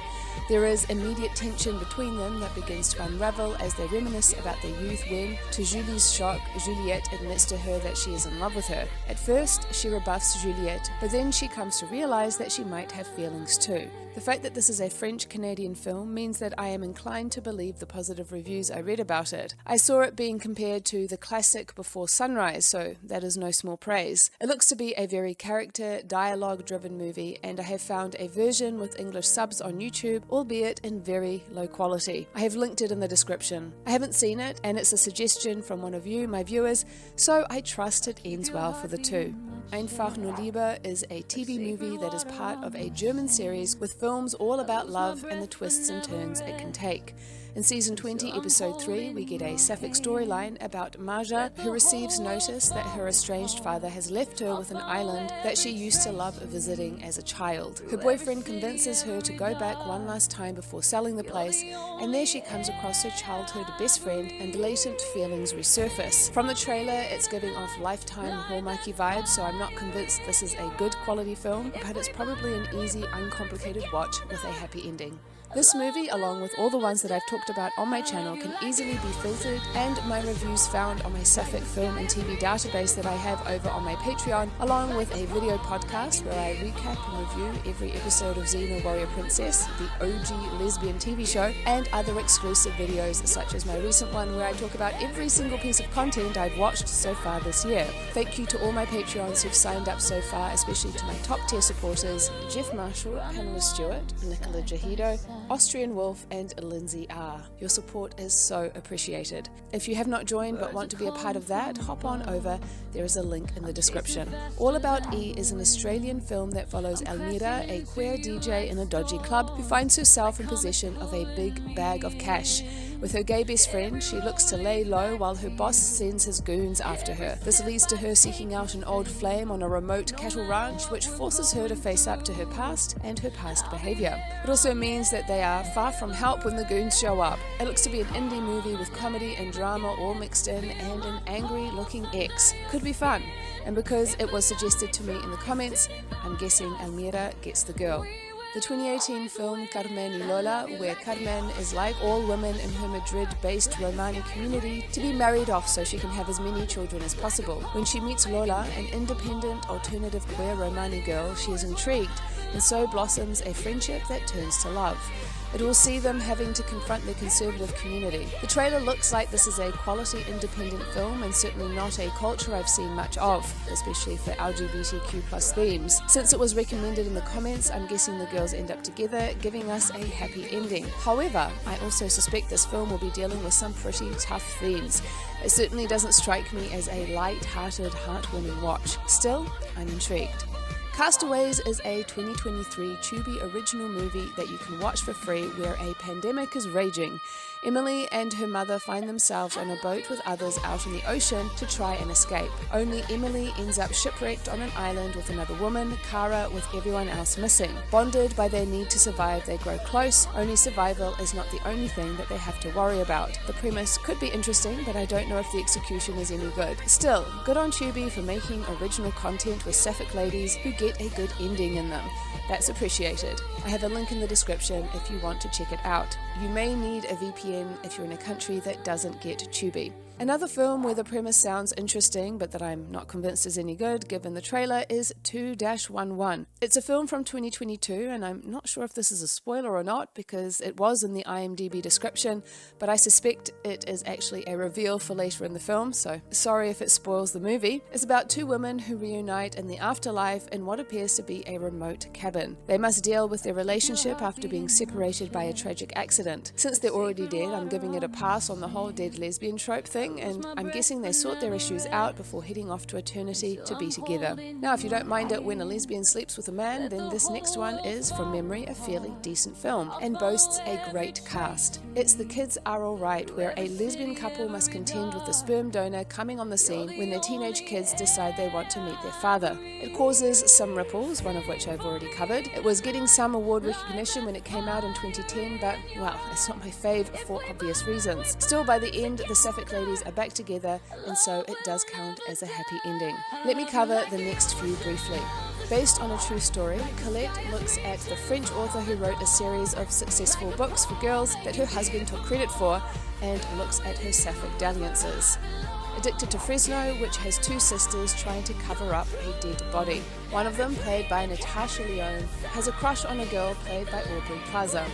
There is immediate tension between them that begins to unravel as they reminisce about their youth when, to Julie's shock, Juliette admits to her that she is in love with her. At first, she rebuffs Juliette, but then she comes to realize that she might have feelings too. The fact that this is a French-Canadian film means that I am inclined to believe the positive reviews I read about it. I saw it being compared to the classic Before Sunrise, so that is no small praise. It looks to be a very character, dialogue-driven movie, and I have found a version with English subs on YouTube albeit in very low quality. I have linked it in the description. I haven't seen it, and it's a suggestion from one of you, my viewers, so I trust it ends well for the two. Einfach nur Liebe is a TV movie that is part of a German series with films all about love and the twists and turns it can take. In Season 20, Episode 3, we get a Sapphic storyline about Marja, who receives notice that her estranged father has left her with an island that she used to love visiting as a child. Her boyfriend convinces her to go back one last time before selling the place, and there she comes across her childhood best friend and latent feelings resurface. From the trailer, it's giving off Lifetime Hallmarky vibes, so I'm not convinced this is a good quality film, but it's probably an easy, uncomplicated watch with a happy ending. This movie, along with all the ones that I've talked about on my channel, can easily be filtered, and my reviews found on my Sapphic film and TV database that I have over on my Patreon, along with a video podcast where I recap and review every episode of Xena Warrior Princess, the OG lesbian TV show, and other exclusive videos such as my recent one where I talk about every single piece of content I've watched so far this year. Thank you to all my Patreons who've signed up so far, especially to my top tier supporters, Jeff Marshall, Pamela Stewart, Nicola Jahido, Austrian Wolf, and Lindsay R. Your support is so appreciated. If you have not joined but want to be a part of that, hop on over. There is a link in the description. All About E is an Australian film that follows Elmira, a queer DJ in a dodgy club who finds herself in possession of a big bag of cash. With her gay best friend, she looks to lay low while her boss sends his goons after her. This leads to her seeking out an old flame on a remote cattle ranch, which forces her to face up to her past and her past behaviour. It also means that they are far from help when the goons show up. It looks to be an indie movie with comedy and drama all mixed in, and an angry-looking ex. Could be fun. And because it was suggested to me in the comments, I'm guessing Elmira gets the girl. The 2018 film Carmen y Lola, where Carmen is like all women in her Madrid-based Romani community to be married off so she can have as many children as possible. When she meets Lola, an independent, alternative queer Romani girl, she is intrigued, and so blossoms a friendship that turns to love. It will see them having to confront their conservative community. The trailer looks like this is a quality independent film and certainly not a culture I've seen much of, especially for LGBTQ+ themes. Since it was recommended in the comments, I'm guessing the girls end up together, giving us a happy ending. However, I also suspect this film will be dealing with some pretty tough themes. It certainly doesn't strike me as a light-hearted, heartwarming watch. Still, I'm intrigued. Castaways is a 2023 Tubi original movie that you can watch for free where a pandemic is raging. Emily and her mother find themselves on a boat with others out in the ocean to try and escape. Only Emily ends up shipwrecked on an island with another woman, Cara, with everyone else missing. Bonded by their need to survive, they grow close, only survival is not the only thing that they have to worry about. The premise could be interesting, but I don't know if the execution is any good. Still, good on Tubi for making original content with Sapphic ladies who get a good ending in them. That's appreciated. I have a link in the description if you want to check it out. You may need a VPN if you're in a country that doesn't get Tubi. Another film where the premise sounds interesting but that I'm not convinced is any good given the trailer is 2-11. It's a film from 2022 and I'm not sure if this is a spoiler or not because it was in the IMDb description, but I suspect it is actually a reveal for later in the film, so sorry if it spoils the movie. It's about two women who reunite in the afterlife in what appears to be a remote cabin. They must deal with their relationship after being separated by a tragic accident. Since they're already dead, I'm giving it a pass on the whole dead lesbian trope thing, and I'm guessing they sort their issues out before heading off to eternity to be together. Now, if you don't mind it when a lesbian sleeps with a man, then this next one is, from memory, a fairly decent film, and boasts a great cast. It's The Kids Are Alright, where a lesbian couple must contend with a sperm donor coming on the scene when their teenage kids decide they want to meet their father. It causes some ripples, one of which I've already covered. It was getting some award recognition when it came out in 2010, but, well, it's not my fave for obvious reasons. Still, by the end, the Sapphic ladies are back together, and so it does count as a happy ending. Let me cover the next few briefly. Based on a true story, Colette looks at the French author who wrote a series of successful books for girls that her husband took credit for, and looks at her Sapphic dalliances. Addicted to Fresno, which has two sisters trying to cover up a dead body. One of them, played by Natasha Lyonne, has a crush on a girl played by Aubrey Plaza.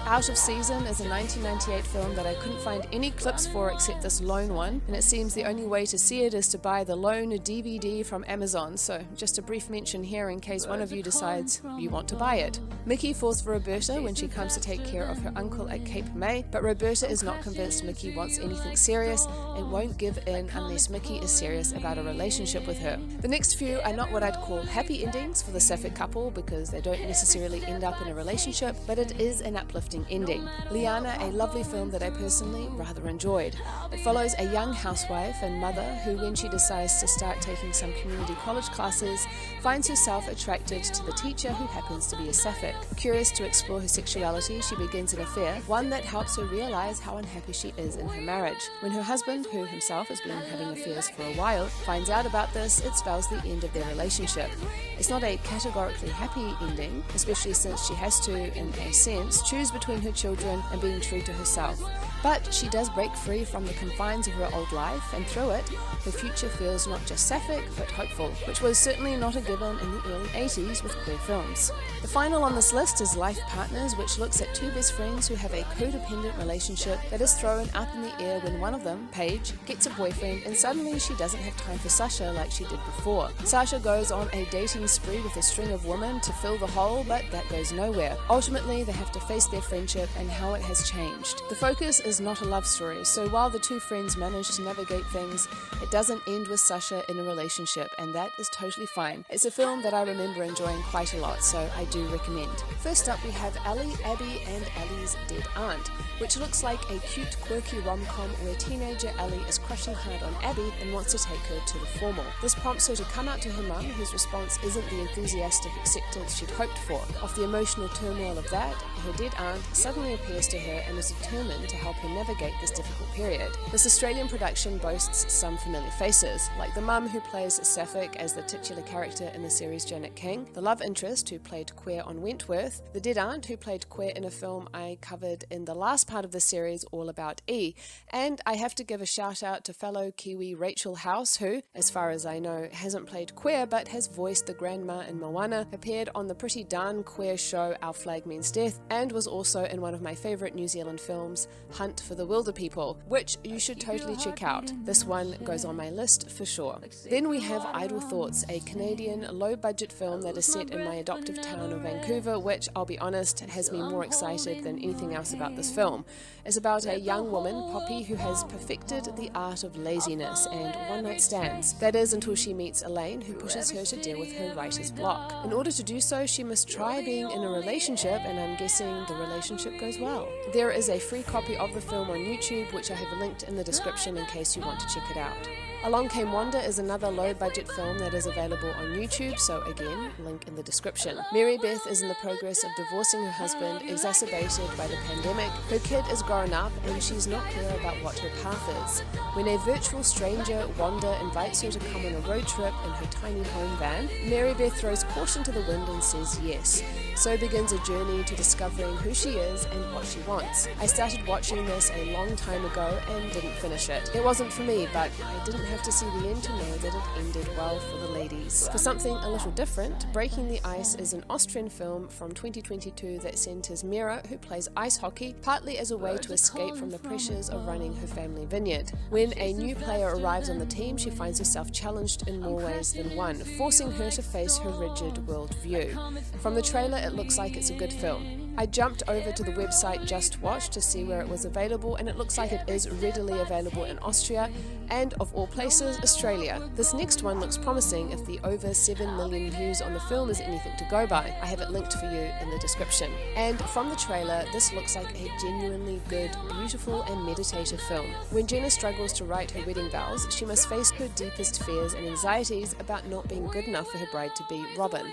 Out of Season is a 1998 film that I couldn't find any clips for except this lone one, and it seems the only way to see it is to buy the lone DVD from Amazon, so just a brief mention here. here in case one of you decides you want to buy it. Mickey falls for Roberta when she comes to take care of her uncle at Cape May, but Roberta is not convinced Mickey wants anything serious and won't give in unless Mickey is serious about a relationship with her. The next few are not what I'd call happy endings for the Sapphic couple because they don't necessarily end up in a relationship, but it is an uplifting ending. Liana, a lovely film that I personally rather enjoyed. It follows a young housewife and mother who, when she decides to start taking some community college classes, finds herself attracted to the teacher who happens to be a Sapphic. Curious to explore her sexuality, she begins an affair, one that helps her realize how unhappy she is in her marriage. When her husband, who himself has been having affairs for a while, finds out about this, it spells the end of their relationship. It's not a categorically happy ending, especially since she has to, in a sense, choose between her children and being true to herself. But she does break free from the confines of her old life, and through it, her future feels not just Sapphic, but hopeful, which was certainly not a given in the early 80s with queer films. The final on this list is Life Partners, which looks at two best friends who have a codependent relationship that is thrown up in the air when one of them, Paige, gets a boyfriend and suddenly she doesn't have time for Sasha like she did before. Sasha goes on a dating spree with a string of women to fill the hole, but that goes nowhere. Ultimately, they have to face their friendship and how it has changed. The focus is not a love story, so while the two friends manage to navigate things, it doesn't end with Sasha in a relationship, and that is totally fine. It's a film that I remember enjoying quite a lot, so I do recommend. First up we have Ellie, Abby and Ellie's Dead Aunt, which looks like a cute, quirky rom-com where teenager Ellie is crushing hard on Abby and wants to take her to the formal. This prompts her to come out to her mum, whose response isn't the enthusiastic acceptance she'd hoped for. Off the emotional turmoil of that, her dead aunt suddenly appears to her and is determined to help her navigate this difficult period. This Australian production boasts some familiar faces, like the mum who plays Sapphic as the titular character in the series Janet King, the love interest who played queer on Wentworth, the dead aunt who played queer in a film I covered in the last part of the series All About E, and I have to give a shout out to fellow Kiwi Rachel House who, as far as I know, hasn't played queer but has voiced the grandma in Moana, appeared on the pretty darn queer show Our Flag Means Death, and was also in one of my favourite New Zealand films, Hunt for the Wilder People, which you should totally check out. This one goes on my list for sure. Then we have Idle Thoughts, a Canadian low-budget film that is set in my adoptive town of Vancouver, which, I'll be honest, has me more excited than anything else about this film. It's about a young woman, Poppy, who has perfected the art of laziness and one-night stands. That is, until she meets Elaine, who pushes her to deal with her writer's block. In order to do so, she must try being in a relationship, and I'm guessing the relationship goes well. There is a free copy of the film on YouTube, which I have linked in the description in case you want to check it out. Along Came Wanda is another low-budget film that is available on YouTube, so again, link in the description. Mary Beth is in the progress of divorcing her husband, exacerbated by the pandemic. Her kid is grown up and she's not clear about what her path is. When a virtual stranger, Wanda, invites her to come on a road trip in her tiny home van, Mary Beth throws caution to the wind and says yes. So begins a journey to discovering who she is and what she wants. I started watching this a long time ago and didn't finish it. It wasn't for me, but I didn't have to see the end to know that it ended well for the ladies. For something a little different, Breaking the Ice is an Austrian film from 2022 that centers Mira, who plays ice hockey, partly as a way to escape from the pressures of running her family vineyard. When a new player arrives on the team, she finds herself challenged in more ways than one, forcing her to face her rigid worldview. From the trailer, it looks like it's a good film. I jumped over to the website Just Watch to see where it was available, and it looks like it is readily available in Austria and, of all places, Australia. This next one looks promising if the over 7 million views on the film is anything to go by. I have it linked for you in the description. And from the trailer, this looks like a genuinely good, beautiful and meditative film. When Jenna struggles to write her wedding vows, she must face her deepest fears and anxieties about not being good enough for her bride to be Robin.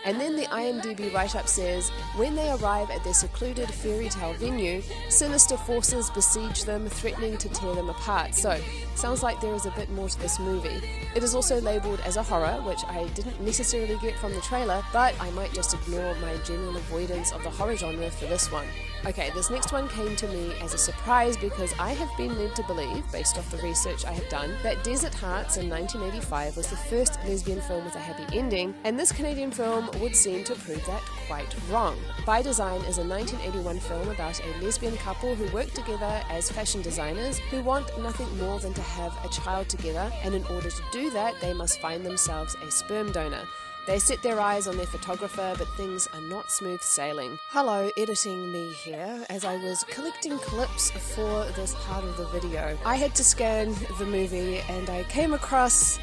And then the IMDb write-up says, when they arrive at their secluded fairy tale venue, sinister forces besiege them, threatening to tear them apart. So, sounds like there is a bit more to this movie. It is also labelled as a horror, which I didn't necessarily get from the trailer, but I might just ignore my general avoidance of the horror genre for this one. Okay, this next one came to me as a surprise because I have been led to believe, based off the research I have done, that Desert Hearts in 1985 was the first lesbian film with a happy ending, and this Canadian film would seem to prove that quite wrong. By Design is a 1981 film about a lesbian couple who work together as fashion designers who want nothing more than to have a child together, and in order to do that, they must find themselves a sperm donor. They set their eyes on their photographer, but things are not smooth sailing. Hello, editing me here. As I was collecting clips for this part of the video, I had to scan the movie and I came across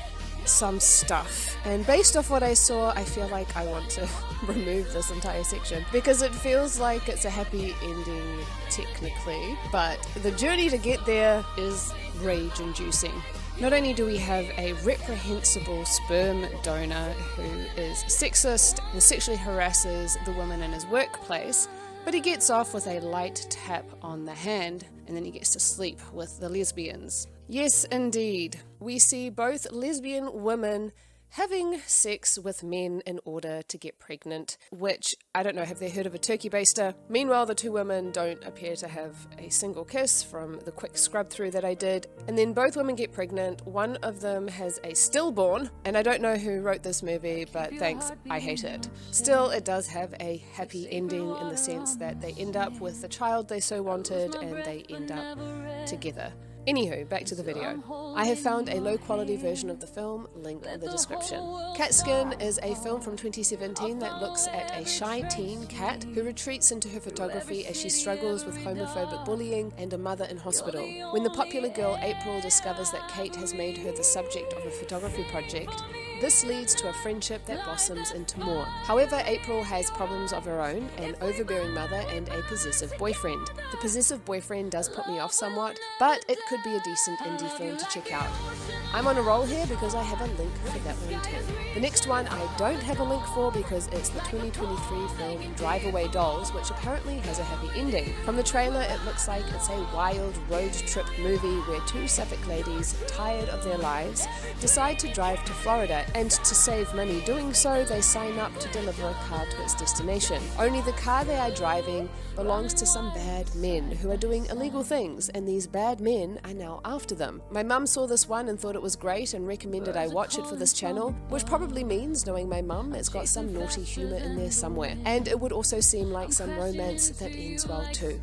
some stuff, and based off what I saw, I feel like I want to remove this entire section because it feels like it's a happy ending technically, but the journey to get there is rage-inducing. Not only do we have a reprehensible sperm donor who is sexist and sexually harasses the women in his workplace, but he gets off with a light tap on the hand, and then he gets to sleep with the lesbians. Yes, indeed. We see both lesbian women having sex with men in order to get pregnant, which, I don't know, have they heard of a turkey baster? Meanwhile, the two women don't appear to have a single kiss from the quick scrub through that I did. And then both women get pregnant. One of them has a stillborn, and I don't know who wrote this movie, but thanks, I hate it. Still, it does have a happy ending in the sense that they end up with the child they so wanted and they end up together. Anywho, back to the video. I have found a low-quality version of the film, linked in the description. Catskin is a film from 2017 that looks at a shy teen, Kat, who retreats into her photography as she struggles with homophobic bullying and a mother in hospital. When the popular girl April discovers that Kate has made her the subject of a photography project, this leads to a friendship that blossoms into more. However, April has problems of her own, an overbearing mother and a possessive boyfriend. The possessive boyfriend does put me off somewhat, but it could be a decent indie film to check out. I'm on a roll here because I have a link for that one too. The next one I don't have a link for because it's the 2023 film Drive Away Dolls, which apparently has a happy ending. From the trailer, it looks like it's a wild road trip movie where two Sapphic ladies, tired of their lives, decide to drive to Florida, and to save money doing so, they sign up to deliver a car to its destination. Only the car they are driving belongs to some bad men who are doing illegal things, and these bad men are now after them. My mum saw this one and thought it was great and recommended I watch it for this channel, which probably means, knowing my mum, it's got some naughty humour in there somewhere. And it would also seem like some romance that ends well too.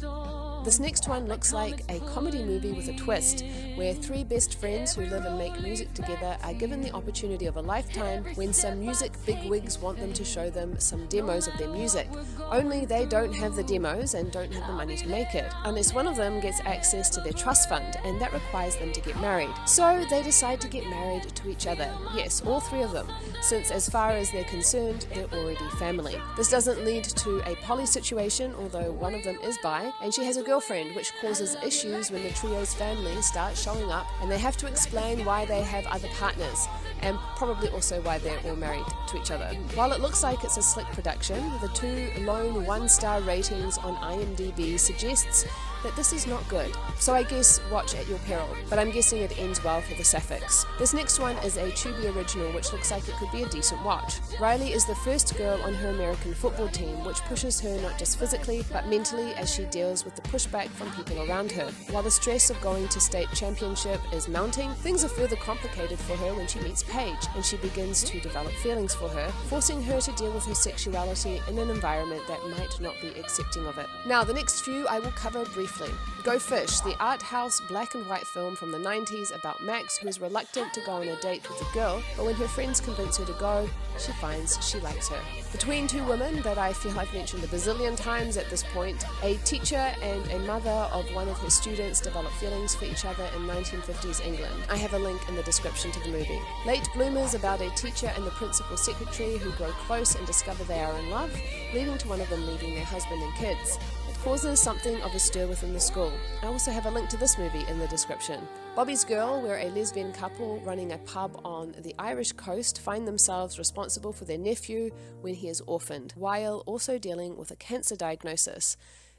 This next one looks like a comedy movie with a twist, where three best friends who live and make music together are given the opportunity of a lifetime when some music bigwigs want them to show them some demos of their music. Only they don't have the demos and don't have the money to make it, unless one of them gets access to their trust fund, and that requires them to get married. So they decide to get married to each other. Yes, all three of them, since as far as they're concerned, they're already family. This doesn't lead to a poly situation, although one of them is bi, and she has a girlfriend, which causes issues when the trio's family starts showing up and they have to explain why they have other partners, and probably also why they're all married to each other. While it looks like it's a slick production, the two lone one-star ratings on IMDb suggests that this is not good. So I guess watch at your peril, but I'm guessing it ends well for the Saphics. This next one is a Tubi original, which looks like it could be a decent watch. Riley is the first girl on her American football team, which pushes her not just physically, but mentally as she deals with the pushback from people around her. While the stress of going to state championship is mounting, things are further complicated for her when she meets Paige, and she begins to develop feelings for her, forcing her to deal with her sexuality in an environment that might not be accepting of it. Now, the next few I will cover briefly. Go Fish, the art house black and white film from the 90s about Max, who is reluctant to go on a date with a girl, but when her friends convince her to go, she finds she likes her. Between two women that I feel I've mentioned a bazillion times at this point, a teacher and a mother of one of her students develop feelings for each other in 1950s England. I have a link in the description to the movie. Late Bloomers, about a teacher and the principal secretary who grow close and discover they are in love, leading to one of them leaving their husband and kids. Causes something of a stir within the school. I also have a link to this movie in the description. Bobby's Girl, where a lesbian couple running a pub on the Irish coast find themselves responsible for their nephew when he is orphaned, while also dealing with a cancer diagnosis.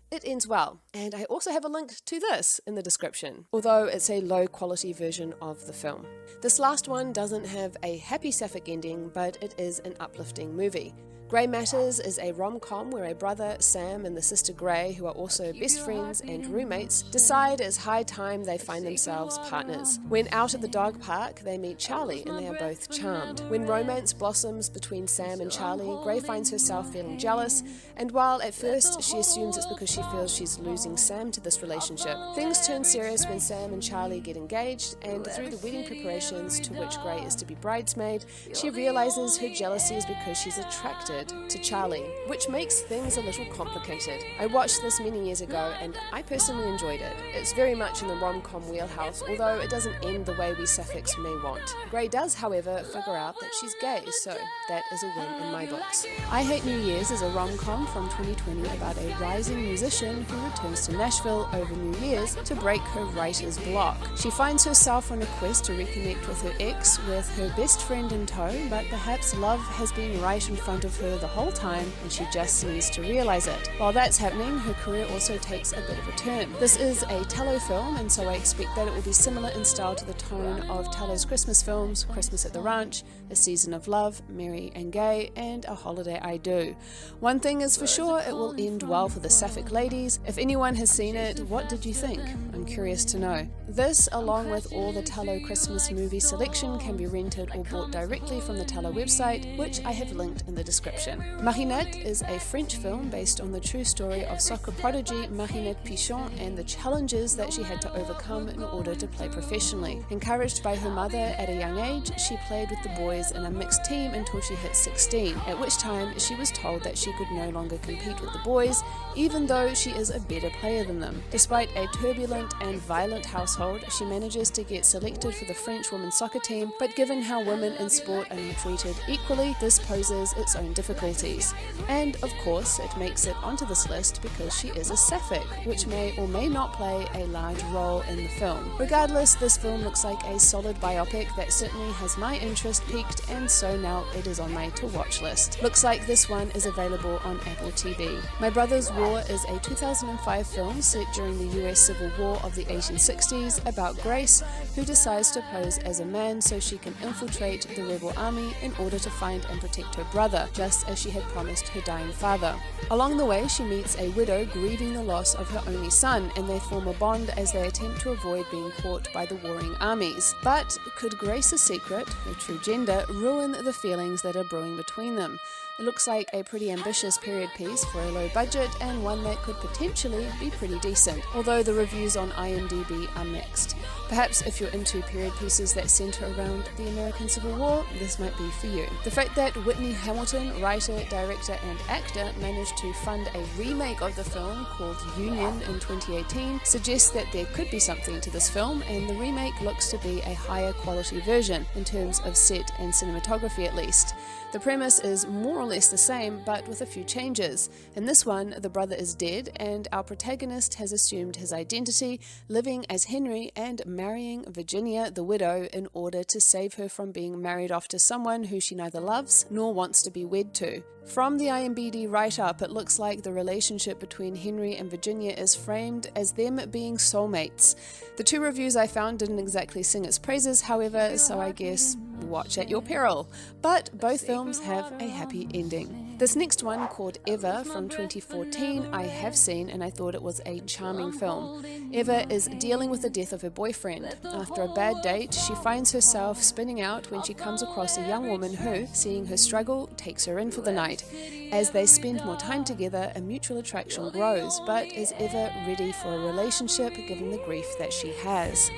It ends well, and I also have a link to this in the description, although it's a low quality version of the film. This last one doesn't have a happy Sapphic ending, but it is an uplifting movie. Grey Matters is a rom-com where a brother, Sam, and the sister Grey, who are also best friends and roommates, decide it's high time they find themselves partners. When out at the dog park, they meet Charlie and they are both charmed. When romance blossoms between Sam and Charlie, Grey finds herself feeling jealous, and while at first she assumes it's because she feels she's losing Sam to this relationship, things turn serious when Sam and Charlie get engaged, and through the wedding preparations to which Grey is to be bridesmaid, she realizes her jealousy is because she's attracted to Charlie, which makes things a little complicated. I watched this many years ago and I personally enjoyed it. It's very much in the rom-com wheelhouse, although it doesn't end the way we Sapphics may want. Grey does, however, figure out that she's gay, so that is a win in my books. I Hate New Year's is a rom-com from 2020 about a rising musician who returns to Nashville over New Year's to break her writer's block. She finds herself on a quest to reconnect with her ex with her best friend in tow, but perhaps love has been right in front of her the whole time and she just needs to realize it. While that's happening, her career also takes a bit of a turn. This is a Tallow film, and so I expect that it will be similar in style to the tone of Tallow's Christmas films, Christmas at the Ranch, A Season of Love, Merry and Gay, and A Holiday I Do. One thing is for sure, it will end well for the Sapphic ladies. If anyone has seen it, what did you think? I'm curious to know. This, along with all the Tallow Christmas movie selection, can be rented or bought directly from the Tallow website, which I have linked in the description. Marinette is a French film based on the true story of soccer prodigy Marinette Pichon and the challenges that she had to overcome in order to play professionally. Encouraged by her mother at a young age, she played with the boys in a mixed team until she hit 16, at which time she was told that she could no longer compete with the boys, even though she is a better player than them. Despite a turbulent and violent household, she manages to get selected for the French women's soccer team, but given how women in sport are not treated equally, this poses its own difficulties. And of course, it makes it onto this list because she is a Sapphic, which may or may not play a large role in the film. Regardless, this film looks like a solid biopic that certainly has my interest peaked, and so now it is on my to-watch list. Looks like this one is available on Apple TV. My Brother's War is a 2005 film set during the US Civil War of the 1860s about Grace, who decides to pose as a man so she can infiltrate the rebel army in order to find and protect her brother, just as she had promised her dying father. Along the way, she meets a widow grieving the loss of her only son, and they form a bond as they attempt to avoid being caught by the warring armies. But could Grace's secret, her true gender, ruin the feelings that are brewing between them? It looks like a pretty ambitious period piece for a low budget, and one that could potentially be pretty decent, although the reviews on IMDb are mixed. Perhaps if you're into period pieces that centre around the American Civil War, this might be for you. The fact that Whitney Hamilton, writer, director and actor, managed to fund a remake of the film called Union in 2018 suggests that there could be something to this film, and the remake looks to be a higher quality version, in terms of set and cinematography at least. The premise is more or less the same, but with a few changes. In this one, the brother is dead, and our protagonist has assumed his identity, living as Henry and marrying Virginia, the widow, in order to save her from being married off to someone who she neither loves nor wants to be wed to. From the IMDb write-up, it looks like the relationship between Henry and Virginia is framed as them being soulmates. The two reviews I found didn't exactly sing its praises, however, so I guess watch at your peril. But both films have a happy ending. This next one, called Eva from 2014, I have seen and I thought it was a charming film. Eva is dealing with the death of her boyfriend. After a bad date, she finds herself spinning out when she comes across a young woman who, seeing her struggle, takes her in for the night. As they spend more time together, a mutual attraction grows, but is Eva ready for a relationship given the grief that she has?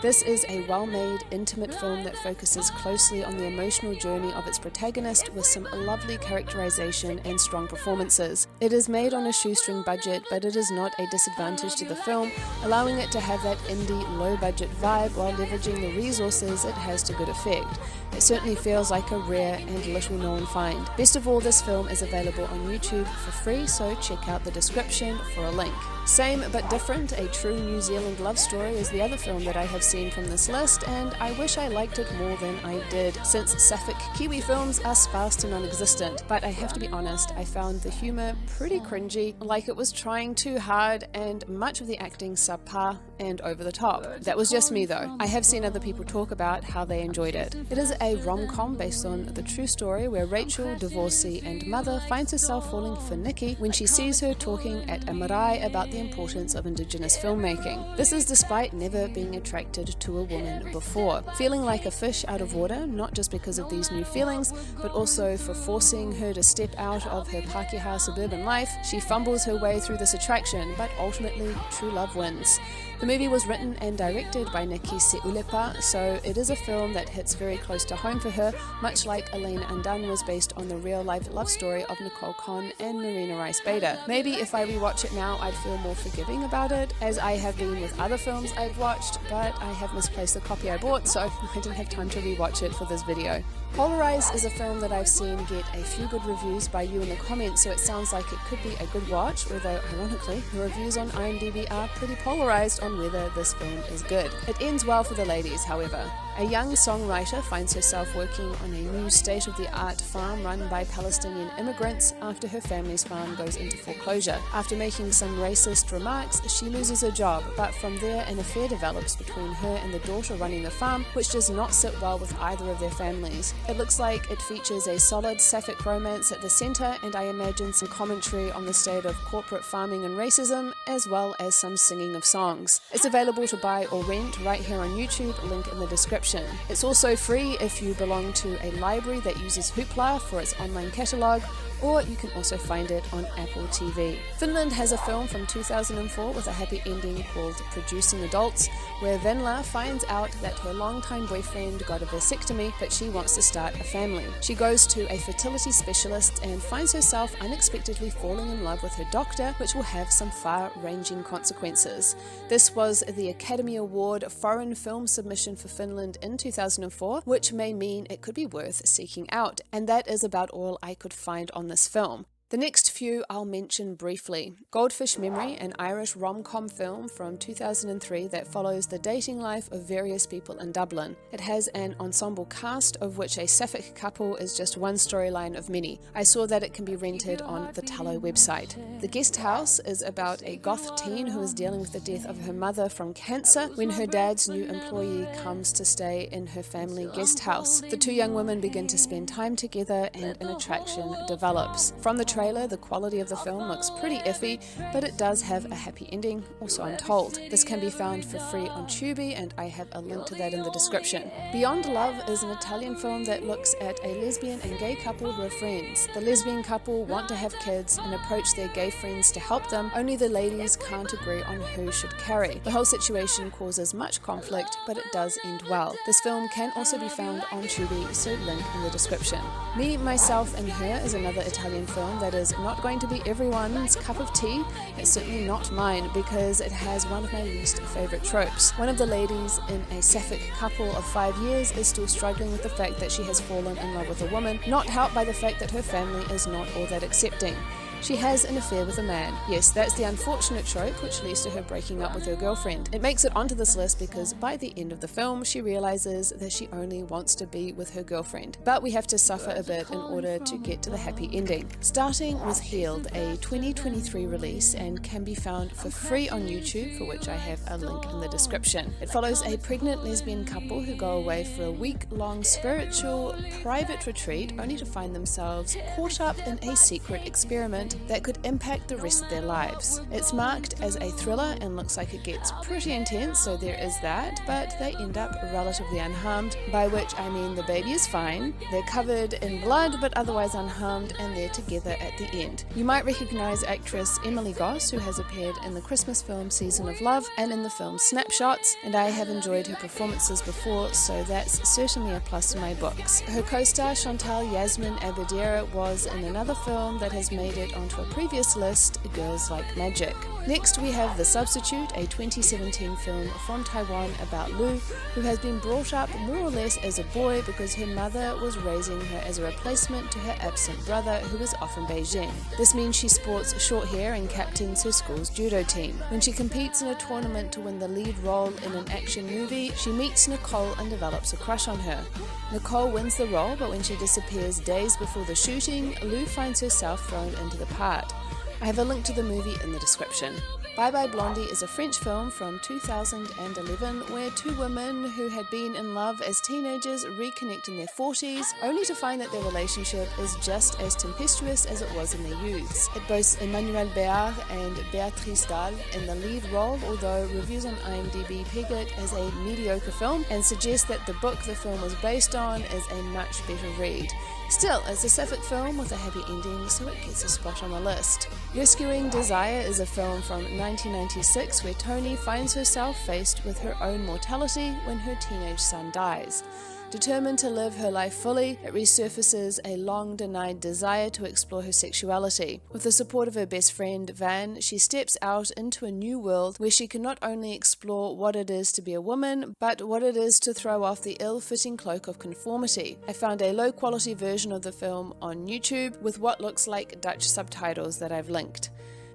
This is a well-made, intimate film that focuses closely on the emotional journey of its protagonist with some lovely characterization and strong performances. It is made on a shoestring budget, but it is not a disadvantage to the film, allowing it to have that indie, low-budget vibe while leveraging the resources it has to good effect. It certainly feels like a rare and little-known find. Best of all, this film is available on YouTube for free, so check out the description for a link. Same but different, a true New Zealand love story is the other film that I have seen from this list, and I wish I liked it more than I did, since Sapphic Kiwi films are sparse to non-existent. But I have to be honest, I found the humour pretty cringy, like it was trying too hard, and much of the acting subpar and over the top. That was just me though. I have seen other people talk about how they enjoyed it. It is a rom-com based on the true story where Rachel, divorcee and mother, finds herself falling for Nikki when she sees her talking at a marae about the importance of Indigenous filmmaking. This is despite never being attracted to a woman before. Feeling like a fish out of water, not just because of these new feelings, but also for forcing her to step out of her Pākehā suburban life, she fumbles her way through this attraction, but ultimately true love wins. The movie was written and directed by Nikki Seulepa, so it is a film that hits very close to home for her, much like Elaine Undone was based on the real-life love story of Nicole Conn and Marina Rice Bader. Maybe if I rewatch it now, I'd feel more forgiving about it, as I have been with other films I've watched, but I have misplaced the copy I bought, so I didn't have time to rewatch it for this video. Polarized is a film that I've seen get a few good reviews by you in the comments, so it sounds like it could be a good watch, although ironically, the reviews on IMDb are pretty polarized on whether this film is good. It ends well for the ladies, however. A young songwriter finds herself working on a new state-of-the-art farm run by Palestinian immigrants after her family's farm goes into foreclosure. After making some racist remarks, she loses her job, but from there an affair develops between her and the daughter running the farm, which does not sit well with either of their families. It looks like it features a solid sapphic romance at the centre, and I imagine some commentary on the state of corporate farming and racism, as well as some singing of songs. It's available to buy or rent right here on YouTube, link in the description. It's also free if you belong to a library that uses Hoopla for its online catalogue, or you can also find it on Apple TV. Finland has a film from 2004 with a happy ending called Producing Adults, where Venla finds out that her longtime boyfriend got a vasectomy, but she wants to start a family. She goes to a fertility specialist and finds herself unexpectedly falling in love with her doctor, which will have some far-ranging consequences. This was the Academy Award foreign film submission for Finland in 2004, which may mean it could be worth seeking out, and that is about all I could find on this film. The next few I'll mention briefly. Goldfish Memory, an Irish rom-com film from 2003 that follows the dating life of various people in Dublin. It has an ensemble cast, of which a Sapphic couple is just one storyline of many. I saw that it can be rented on the Tallow website. The Guest House is about a goth teen who is dealing with the death of her mother from cancer when her dad's new employee comes to stay in her family guest house. The two young women begin to spend time together and an attraction develops. From the trailer, the quality of the film looks pretty iffy, but it does have a happy ending, also I'm told. This can be found for free on Tubi, and I have a link to that in the description. Beyond Love is an Italian film that looks at a lesbian and gay couple who are friends. The lesbian couple want to have kids and approach their gay friends to help them, only the ladies can't agree on who should carry. The whole situation causes much conflict, but it does end well. This film can also be found on Tubi, so link in the description. Me, Myself and Her is another Italian film that is not going to be everyone's cup of tea. It's certainly not mine, because it has one of my least favourite tropes. One of the ladies in a Sapphic couple of 5 years is still struggling with the fact that she has fallen in love with a woman, not helped by the fact that her family is not all that accepting. She has an affair with a man. Yes, that's the unfortunate trope which leads to her breaking up with her girlfriend. It makes it onto this list because by the end of the film she realizes that she only wants to be with her girlfriend. But we have to suffer a bit in order to get to the happy ending. Starting with Healed, a 2023 release, and can be found for free on YouTube, for which I have a link in the description. It follows a pregnant lesbian couple who go away for a week-long spiritual private retreat only to find themselves caught up in a secret experiment that could impact the rest of their lives. It's marked as a thriller and looks like it gets pretty intense, so there is that, but they end up relatively unharmed, by which I mean the baby is fine, they're covered in blood but otherwise unharmed, and they're together at the end. You might recognise actress Emily Goss, who has appeared in the Christmas film Season of Love and in the film Snapshots, and I have enjoyed her performances before, so that's certainly a plus in my books. Her co-star Chantal Yasmin Abedera was in another film that has made it on onto a previous list, Girls Like Magic. Next we have The Substitute, a 2017 film from Taiwan about Lu, who has been brought up more or less as a boy because her mother was raising her as a replacement to her absent brother who was off in Beijing. This means she sports short hair and captains her school's judo team. When she competes in a tournament to win the lead role in an action movie, she meets Nicole and develops a crush on her. Nicole wins the role, but when she disappears days before the shooting, Lu finds herself thrown into the part. I have a link to the movie in the description. Bye Bye Blondie is a French film from 2011 where two women who had been in love as teenagers reconnect in their 40s, only to find that their relationship is just as tempestuous as it was in their youths. It boasts Emmanuel Béard and Béatrice Dalle in the lead role, although reviews on IMDb peg it as a mediocre film and suggest that the book the film was based on is a much better read. Still, it's a Sapphic film with a happy ending, so it gets a spot on the list. Rescuing Desire is a film from 1996 where Toni finds herself faced with her own mortality when her teenage son dies. Determined to live her life fully, it resurfaces a long-denied desire to explore her sexuality. With the support of her best friend, Van, she steps out into a new world where she can not only explore what it is to be a woman, but what it is to throw off the ill-fitting cloak of conformity. I found a low-quality version of the film on YouTube with what looks like Dutch subtitles that I've linked.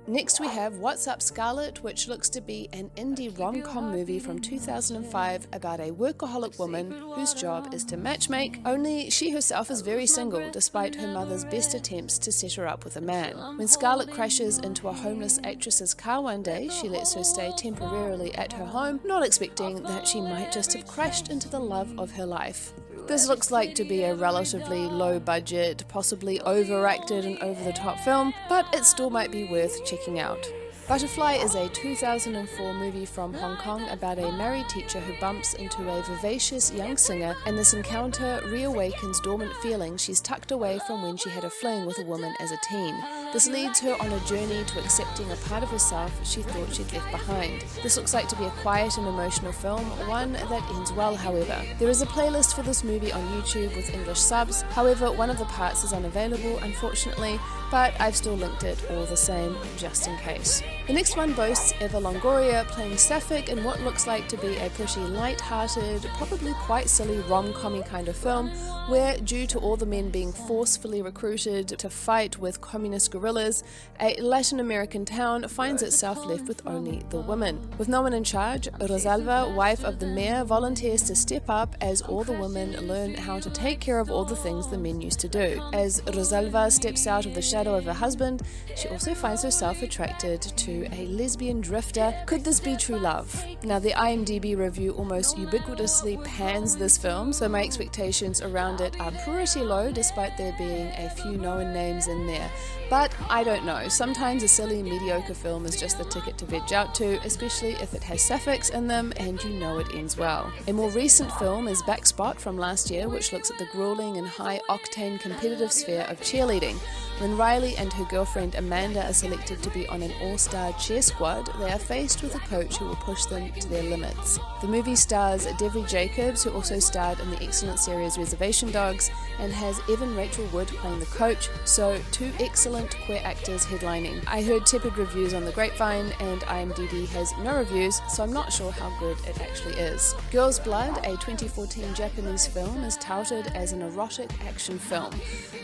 Next we have What's Up Scarlet, which looks to be an indie rom-com movie from 2005 about a workaholic woman whose job is to matchmake, only she herself is very single despite her mother's best attempts to set her up with a man. When Scarlet crashes into a homeless actress's car one day, she lets her stay temporarily at her home, not expecting that she might just have crashed into the love of her life. This looks like to be a relatively low budget, possibly overacted and over-the-top film, but it still might be worth checking out. Butterfly is a 2004 movie from Hong Kong about a married teacher who bumps into a vivacious young singer, and this encounter reawakens dormant feelings she's tucked away from when she had a fling with a woman as a teen. This leads her on a journey to accepting a part of herself she thought she'd left behind. This looks like to be a quiet and emotional film, one that ends well however. There is a playlist for this movie on YouTube with English subs, however one of the parts is unavailable unfortunately, but I've still linked it all the same, just in case. The next one boasts Eva Longoria playing Sapphic in what looks like to be a pretty light-hearted, probably quite silly rom-commy kind of film, where due to all the men being forcefully recruited to fight with communist guerrillas, a Latin American town finds itself left with only the women. With no one in charge, Rosalva, wife of the mayor, volunteers to step up as all the women learn how to take care of all the things the men used to do. As Rosalva steps out of the shadow of her husband, she also finds herself attracted to a lesbian drifter. Could this be true love? Now, the IMDb review almost ubiquitously pans this film, so my expectations around it are pretty low despite there being a few known names in there. But I don't know, sometimes a silly mediocre film is just the ticket to veg out to, especially if it has Saphics in them and you know it ends well. A more recent film is Backspot from last year, which looks at the grueling and high-octane competitive sphere of cheerleading. When Riley and her girlfriend Amanda are selected to be on an all-star cheer squad, they are faced with a coach who will push them to their limits. The movie stars Devry Jacobs, who also starred in the excellent series Reservation Dogs, and has Evan Rachel Wood playing the coach, so two excellent queer actors headlining. I heard tepid reviews on the grapevine, and IMDb has no reviews, so I'm not sure how good it actually is. Girl's Blood, a 2014 Japanese film, is touted as an erotic action film.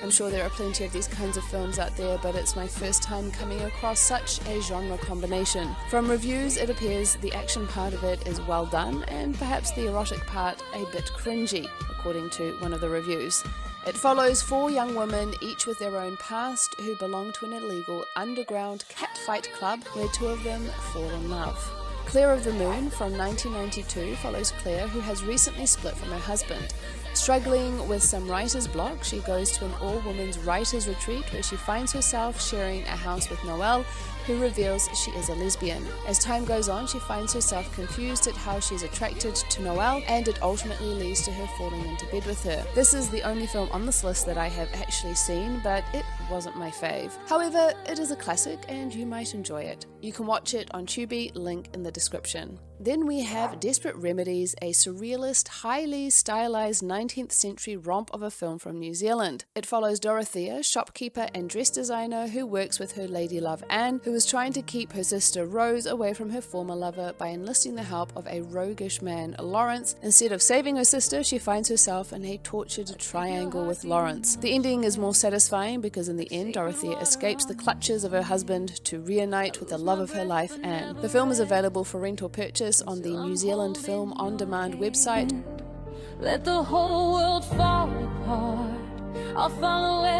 I'm sure there are plenty of these kinds of films out there, but it's my first time coming across such a genre combination. From reviews, it appears the action part of it is well done, and perhaps the erotic part a bit cringy, according to one of the reviews. It follows four young women, each with their own past, who belong to an illegal underground catfight club where two of them fall in love. Claire of the Moon from 1992 follows Claire, who has recently split from her husband. Struggling with some writer's block, she goes to an all-women's writer's retreat where she finds herself sharing a house with Noelle, who reveals she is a lesbian. As time goes on, she finds herself confused at how she's attracted to Noelle, and it ultimately leads to her falling into bed with her. This is the only film on this list that I have actually seen, but it wasn't my fave. However, it is a classic and you might enjoy it. You can watch it on Tubi, link in the description. Then we have Desperate Remedies, a surrealist, highly stylized 19th century romp of a film from New Zealand. It follows Dorothea, shopkeeper and dress designer who works with her lady love Anne, who is trying to keep her sister Rose away from her former lover by enlisting the help of a roguish man, Lawrence. Instead of saving her sister, she finds herself in a tortured triangle with Lawrence. The ending is more satisfying because in the end, Dorothea escapes the clutches of her husband to reunite with the love of her life, Anne. The film is available for rent or purchase on the New Zealand Film On Demand website.
Let the whole world fall apart. I'll follow it.